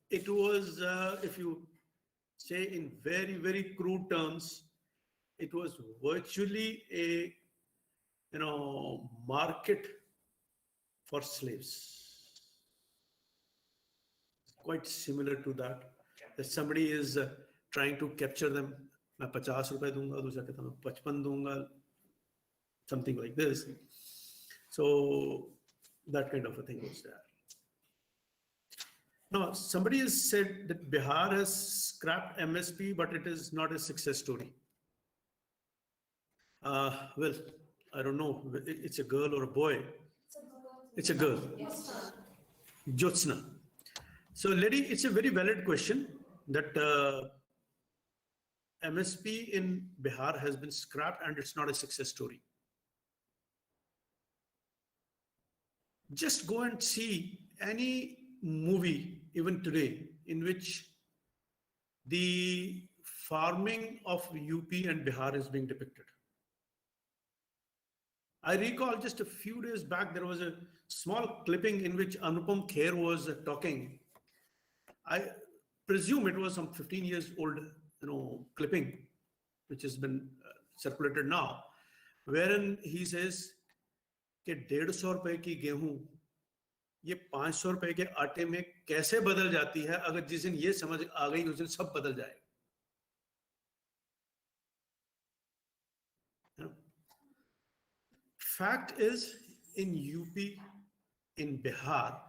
C: it was, if you say in very, very crude terms, it was virtually a, market for slaves. Quite similar to that. If somebody is trying to capture them, मैं 50 रुपए दूंगा, दूसरा कहता मैं 55 दूंगा, something like this. So that kind of a thing was there. Now, somebody has said that Bihar has scrapped MSP, but it is not a success story. Well, I don't know. It's a girl or a boy. It's a girl. Jyotsna. So, lady, it's a very valid question that MSP in Bihar has been scrapped and it's not a success story. Just go and see any movie, even today, in which the farming of UP and Bihar is being depicted. I recall just a few days back, there was a small clipping in which Anupam Kher was talking. I presume it was some 15 years old, clipping, which has been circulated now, wherein he says कि 150 रुपए की गेहूं ये 500 रुपए के आटे में कैसे बदल जाती है, अगर जिस दिन ये समझ आ गई उस दिन सब बदल जाएगा. Fact is, in UP, in Bihar,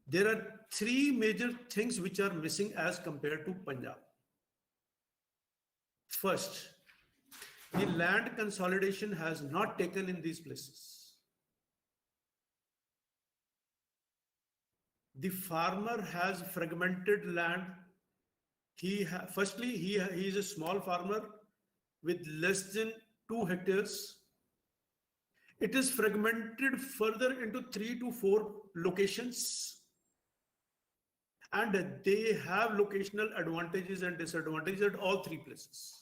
C: there are 3 major things which are missing as compared to Punjab. First, the land consolidation has not taken in these places. The farmer has fragmented land. Firstly, he is a small farmer with less than 2 hectares. It is fragmented further into 3 to 4 locations. And they have locational advantages and disadvantages at all 3 places.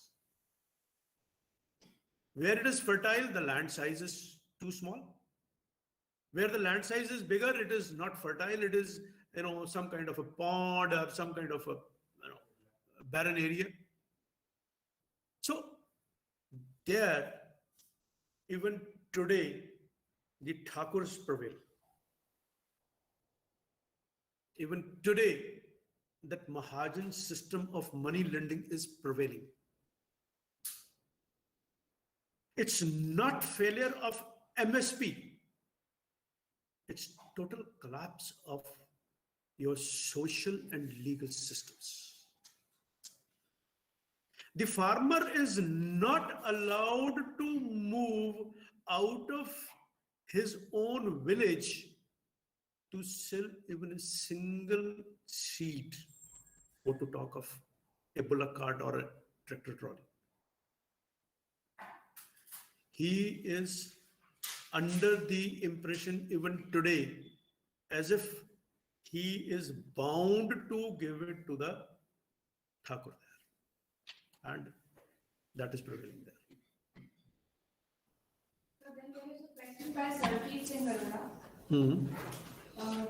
C: Where it is fertile, the land size is too small. Where the land size is bigger, it is not fertile. It is, some kind of a pond or some kind of a, barren area. So there, even today, the Thakurs prevail. Even today, that Mahajan system of money lending is prevailing. It's not failure of MSP. It's total collapse of your social and legal systems. The farmer is not allowed to move out of his own village to sell even a single seed, or to talk of a bullock cart or a tractor trolley. He is under the impression even today as if he is bound to give it to the Thakur there. And that is prevailing there.
A: So then there is a question by Sarjeet Singh Arora.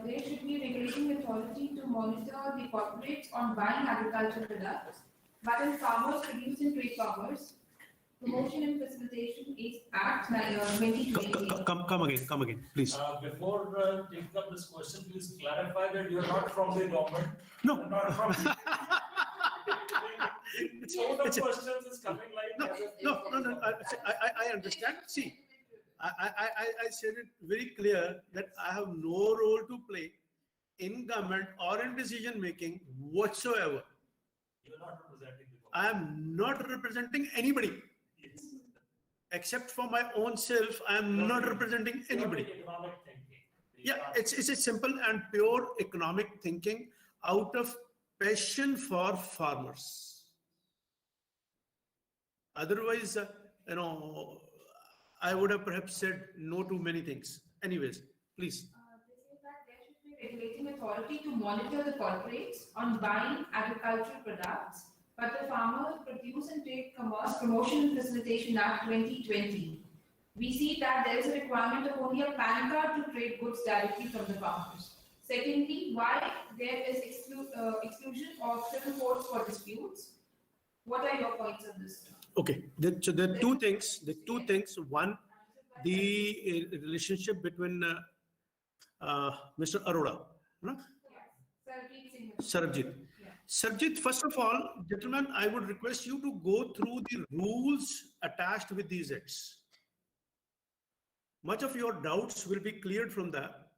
A: There should be a regulating authority to monitor the corporates on buying agricultural products, but in Farmers Produce and Trade Powers, Promotion and Facilitation Act 2020.
C: Come again, please.
B: Before taking up this question, please clarify that you're not from the government.
C: No.
B: You're not from. So the questions is coming like.
C: No. I understand. See, I said it very clear that I have no role to play in government or in decision making whatsoever.
B: You're not representing the government.
C: I am not representing anybody.
B: Yes.
C: Except for my own self. I am not representing anybody.
B: Economic thinking.
C: Yeah, it's a simple and pure economic thinking out of passion for farmers. Otherwise, I would have perhaps said no to many things. Anyways, please.
A: They say that there should be a regulating authority to monitor the corporates on buying agricultural products, but the Farmers Produce and Trade Commerce Promotion and Facilitation Act 2020. We see that there is a requirement of only a PAN card to trade goods directly from the farmers. Secondly, why there is exclusion of civil courts for disputes? What are your points on this?
C: Okay, so there are two things. One, the relationship between Mr. Arora, no? Sarabjit.
A: Yeah.
C: Sarabjit, first of all, gentlemen, I would request you to go through the rules attached with these acts. Much of your doubts will be cleared from that.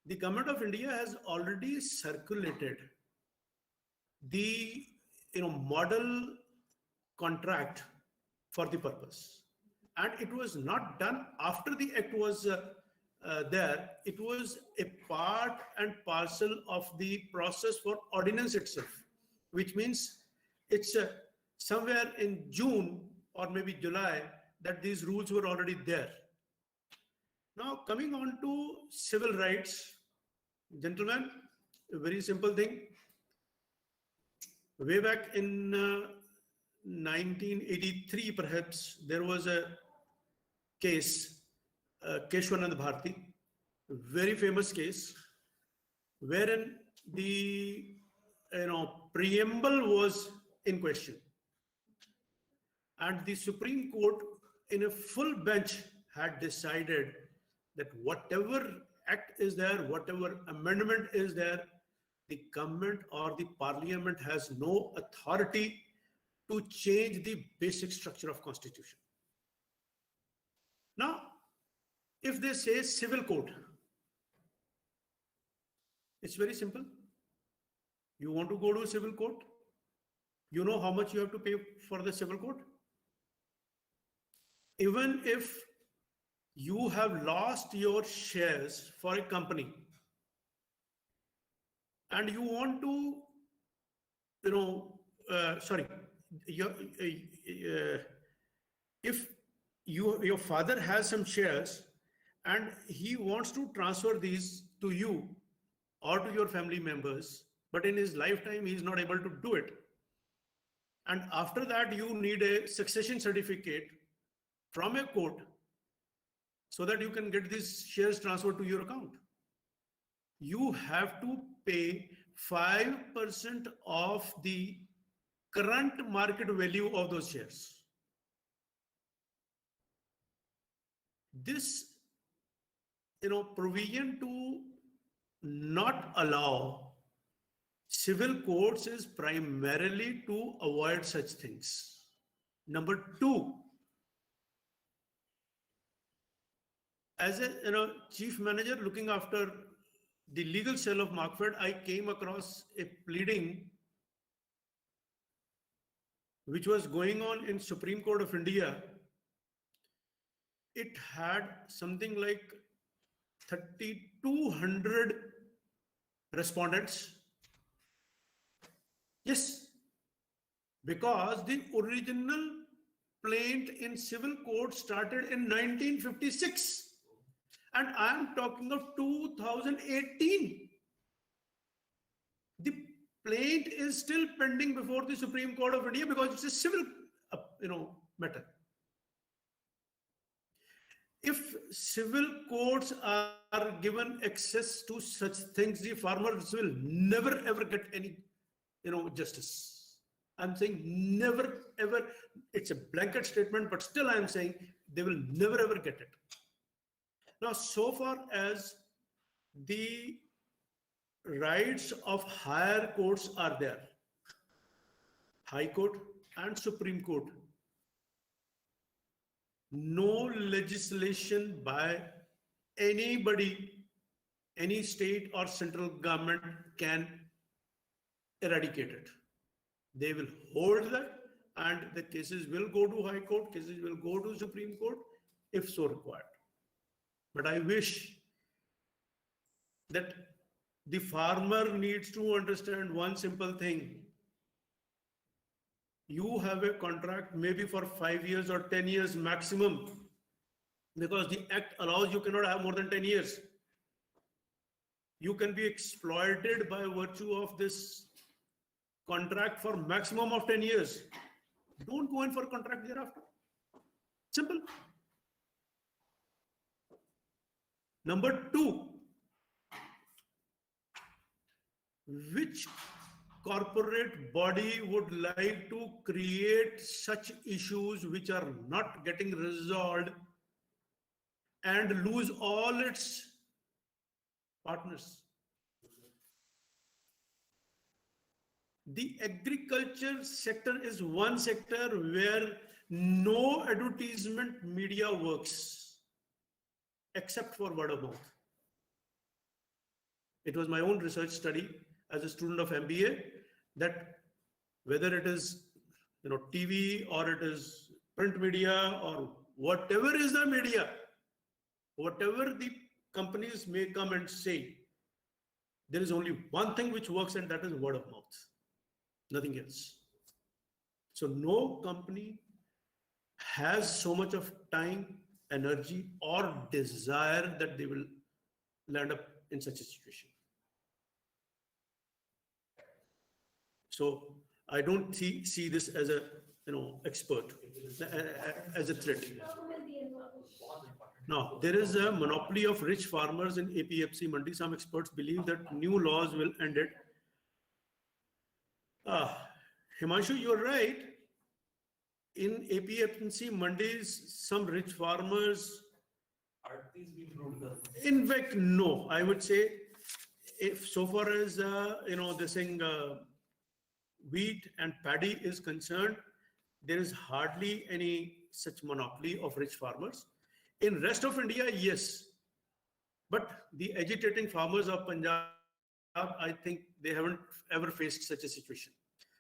C: The Government of India has already circulated the model contract for the purpose, and it was not done after the act was there. It was a part and parcel of the process for ordinance itself, which means it's somewhere in June or maybe July that these rules were already there. Now coming on to civil rights, gentlemen, a very simple thing. Way back in 1983, perhaps, there was a case, Keshwanand Bharti, very famous case, wherein the preamble was in question, and the Supreme Court, in a full bench, had decided that whatever act is there, whatever amendment is there, the government or the parliament has no authority to change the basic structure of constitution. Now, if they say civil court, it's very simple. You want to go to a civil court? You know how much you have to pay for the civil court? Even if you have lost your shares for a company and you want to, if your father has some shares and he wants to transfer these to you or to your family members, but in his lifetime he is not able to do it, and after that you need a succession certificate from a court so that you can get these shares transferred to your account, you have to pay 5% of the current market value of those shares. This, provision to not allow civil courts is primarily to avoid such things. Number two, as a chief manager looking after the legal cell of Markfed, I came across a pleading which was going on in Supreme Court of India. It had something like 3,200 respondents. Yes, because the original plaint in civil court started in 1956. And I am talking of 2018. The plaint is still pending before the Supreme Court of India because it's a civil, matter. If civil courts are given access to such things, the farmers will never ever get any, justice. I'm saying never ever. It's a blanket statement, but still I'm saying they will never ever get it. Now, so far as the rights of higher courts are there, High Court and Supreme Court, no legislation by anybody, any state or central government can eradicate it. They will hold that, and the cases will go to High Court, cases will go to Supreme Court if so required. But I wish that the farmer needs to understand one simple thing. You have a contract maybe for 5 years or 10 years maximum, because the Act allows you cannot have more than 10 years. You can be exploited by virtue of this contract for maximum of 10 years. Don't go in for contract thereafter. Simple. Number two, which corporate body would like to create such issues which are not getting resolved and lose all its partners? The agriculture sector is one sector where no advertisement media works except for word of mouth. It was my own research study as a student of MBA that whether it is TV or it is print media or whatever is the media, whatever the companies may come and say, there is only one thing which works, and that is word of mouth. Nothing else. So no company has so much of time, energy, or desire that they will land up in such a situation. So I don't see this as a expert, as a threat. Now, there is a monopoly of rich farmers in APFC Mandi. Some experts believe that new laws will end it. Himanshu, you're right. In APFC Mandis, some rich farmers.
B: Are these being ruled?
C: In fact, no. I would say, if so far as this thing, wheat and paddy is concerned, there is hardly any such monopoly of rich farmers. In rest of India, yes. But the agitating farmers of Punjab, I think they haven't ever faced such a situation,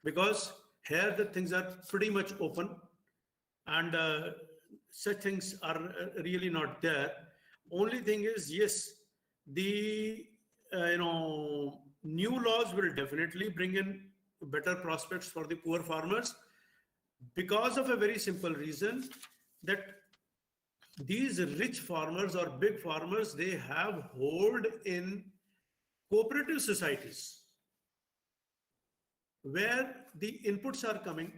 C: because here the things are pretty much open, and such things are really not there. Only thing is, yes, the new laws will definitely bring in better prospects for the poor farmers, because of a very simple reason, that these rich farmers or big farmers, they have hold in cooperative societies where the inputs are coming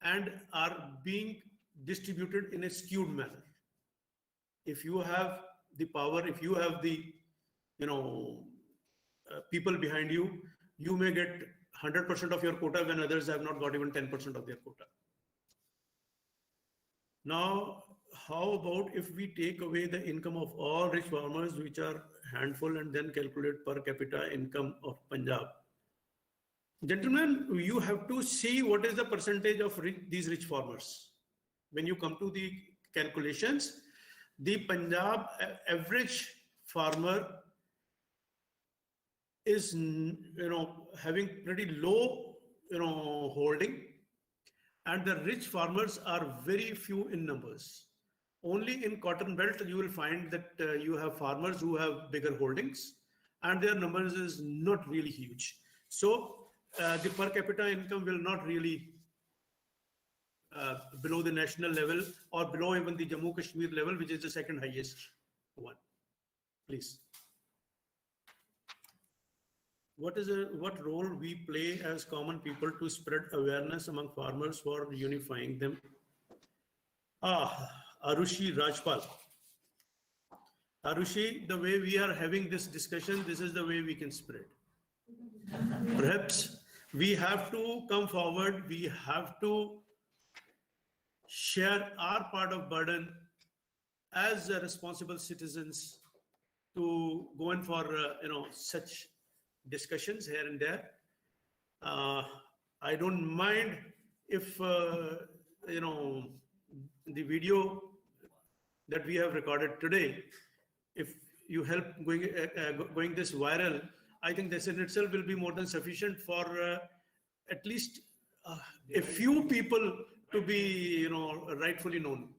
C: and are being distributed in a skewed manner. If you have the power, if you have the people behind you, you may get 100% of your quota when others have not got even 10% of their quota. Now, how about if we take away the income of all rich farmers, which are handful, and then calculate per capita income of Punjab? Gentlemen, you have to see what is the percentage of these rich farmers. When you come to the calculations, the Punjab average farmer is, having pretty low, holding, and the rich farmers are very few in numbers. Only in cotton belt you will find that you have farmers who have bigger holdings, and their numbers is not really huge. So the per capita income will not really below the national level or below even the Jammu Kashmir level, which is the second highest one. Please. What role we play as common people to spread awareness among farmers for unifying them? Arushi Rajpal. Arushi, the way we are having this discussion, this is the way we can spread. Perhaps we have to come forward, we have to share our part of burden as responsible citizens to go in for such discussions here and there. I don't mind if the video that we have recorded today, if you help going this viral, I think this in itself will be more than sufficient for at least a few people to be rightfully known.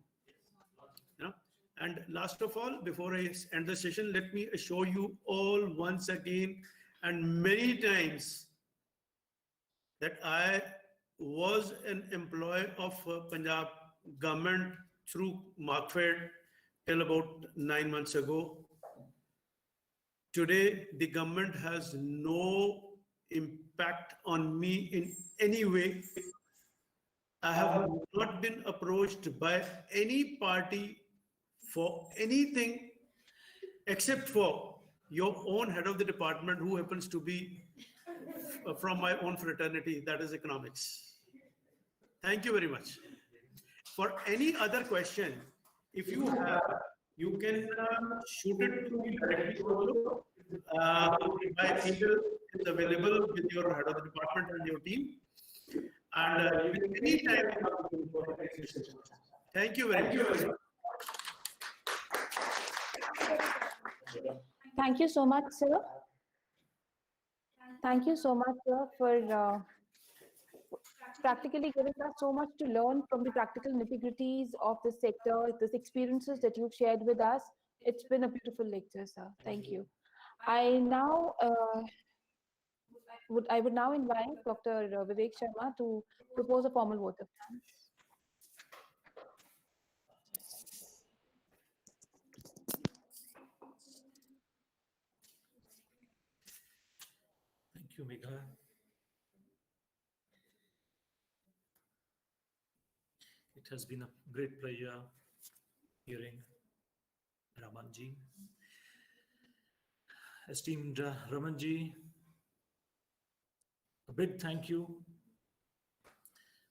C: And last of all, before I end the session, let me assure you all once again and many times that I was an employee of Punjab government through Markfed till about 9 months ago. Today, the government has no impact on me in any way. I have not been approached by any party for anything except for your own head of the department, who happens to be from my own fraternity, that is economics. Thank you very much. For any other question, if you have, you can shoot it to me directly. My email is available with your head of the department and your team. And any time. Thank you very much.
F: Thank you so much, sir. Thank you so much, sir, for practically giving us so much to learn from the practical nitty-gritties of the sector, these experiences that you've shared with us. It's been a beautiful lecture, sir. Thank you. I would now invite Dr. B.Voc Sharma to propose a formal vote of thanks.
B: Thank you, Megha. It has been a great pleasure hearing Ramanji. Esteemed Ramanji, a big thank you.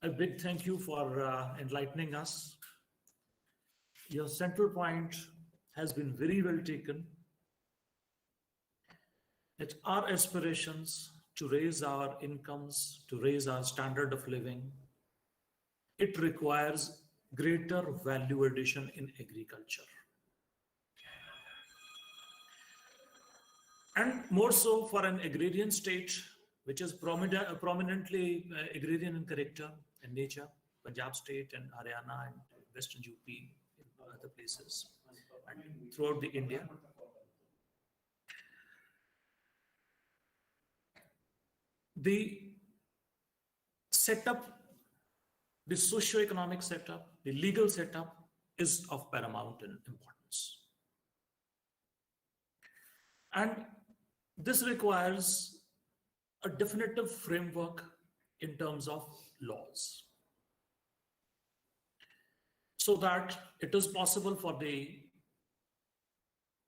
B: A big thank you for enlightening us. Your central point has been very well taken. That our aspirations to raise our incomes, to raise our standard of living, it requires greater value addition in agriculture. And more so for an agrarian state, which is prominently agrarian in character and nature, Punjab state and Haryana and Western UP and other places, and throughout the India. The setup, the socio-economic setup, the legal setup is of paramount importance. And this requires a definitive framework in terms of laws, so that it is possible for the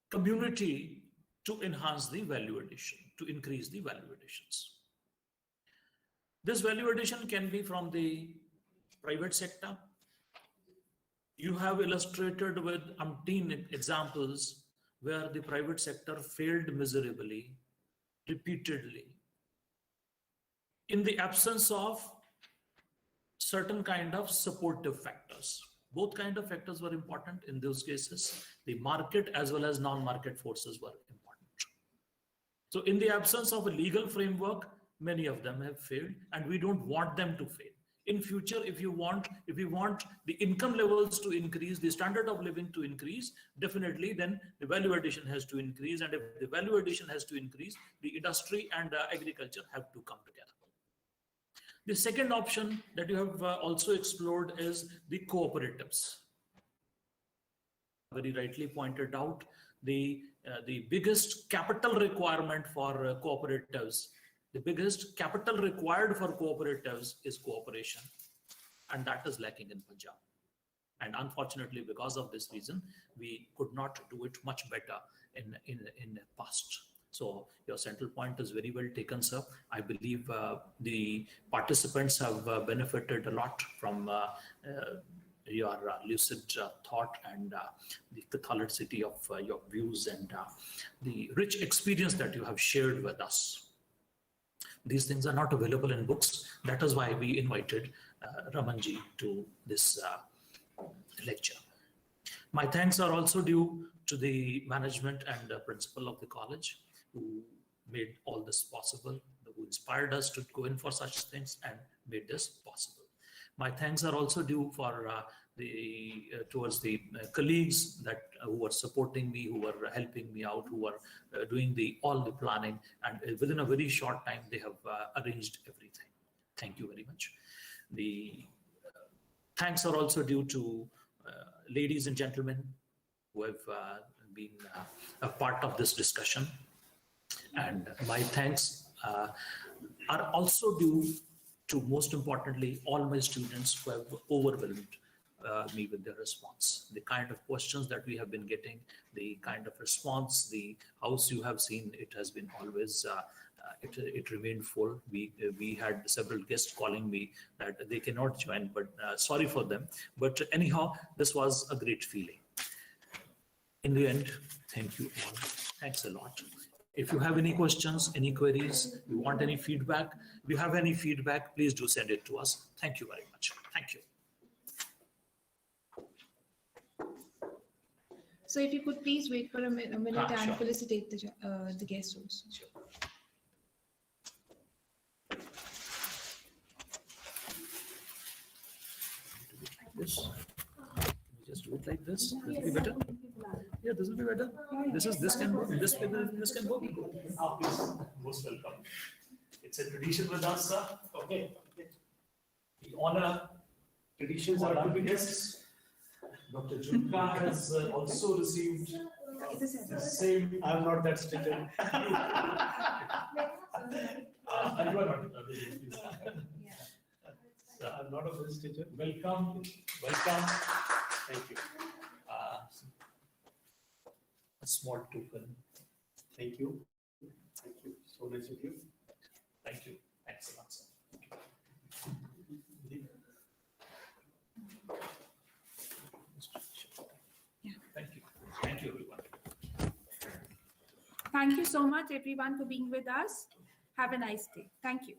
B: community to enhance the value addition, to increase the value additions. This value addition can be from the private sector. You have illustrated with umpteen examples where the private sector failed miserably, repeatedly, in the absence of certain kind of supportive factors. Both kind of factors were important in those cases. The market as well as non-market forces were important. So in the absence of a legal framework, many of them have failed, and we don't want them to fail. In future, if we want the income levels to increase, the standard of living to increase, definitely then the value addition has to increase. And if the value addition has to increase, the industry and agriculture have to come together. The second option that you have also explored is the cooperatives. Very rightly pointed out, the biggest capital requirement for cooperatives, the biggest capital required for cooperatives is cooperation, and that is lacking in Punjab. And unfortunately, because of this reason, we could not do it much better in the past. So your central point is very well taken, sir. I believe the participants have benefited a lot from your lucid thought and the catholicity of your views and the rich experience that you have shared with us. These things are not available in books. That is why we invited Ramanji to this lecture. My thanks are also due to the management and principal of the college who made all this possible, who inspired us to go in for such things and made this possible. My thanks are also due for towards the colleagues that who were supporting me, who were helping me out, who were doing all the planning, and within a very short time they have arranged everything. Thank you very much. The thanks are also due to ladies and gentlemen who have been a part of this discussion, and my thanks are also due to, most importantly, all my students who have overwhelmed me with their response. The kind of questions that we have been getting, the kind of response, the house you have seen, it has been always, it remained full. We had several guests calling me that they cannot join, but sorry for them. But anyhow, this was a great feeling. In the end, thank you all. Thanks a lot. If you have any questions, any queries, you want any feedback, if you have any feedback, please do send it to us. Thank you very much. Thank you.
A: So if you could please wait for a minute and
B: sure.
A: felicitate the guest host.
B: Sure. This. Can we just do it like this? This will be better. Yeah, this will be better. This can go. This can go. Please, most welcome. It's a tradition with us, sir. Okay. We honor traditions are done with guests. Dr. Junka has also received the same.
C: I'm not that stitcher.
B: You are not.
C: I'm not a full stitcher.
B: Welcome.
C: Thank you.
B: A small token.
C: Thank you. Thank you. So nice of you.
B: Thank you. Thanks a lot, sir.
A: Yeah.
B: Thank you. Thank you, everyone.
A: Thank you so much, everyone, for being with us. Have a nice day. Thank you.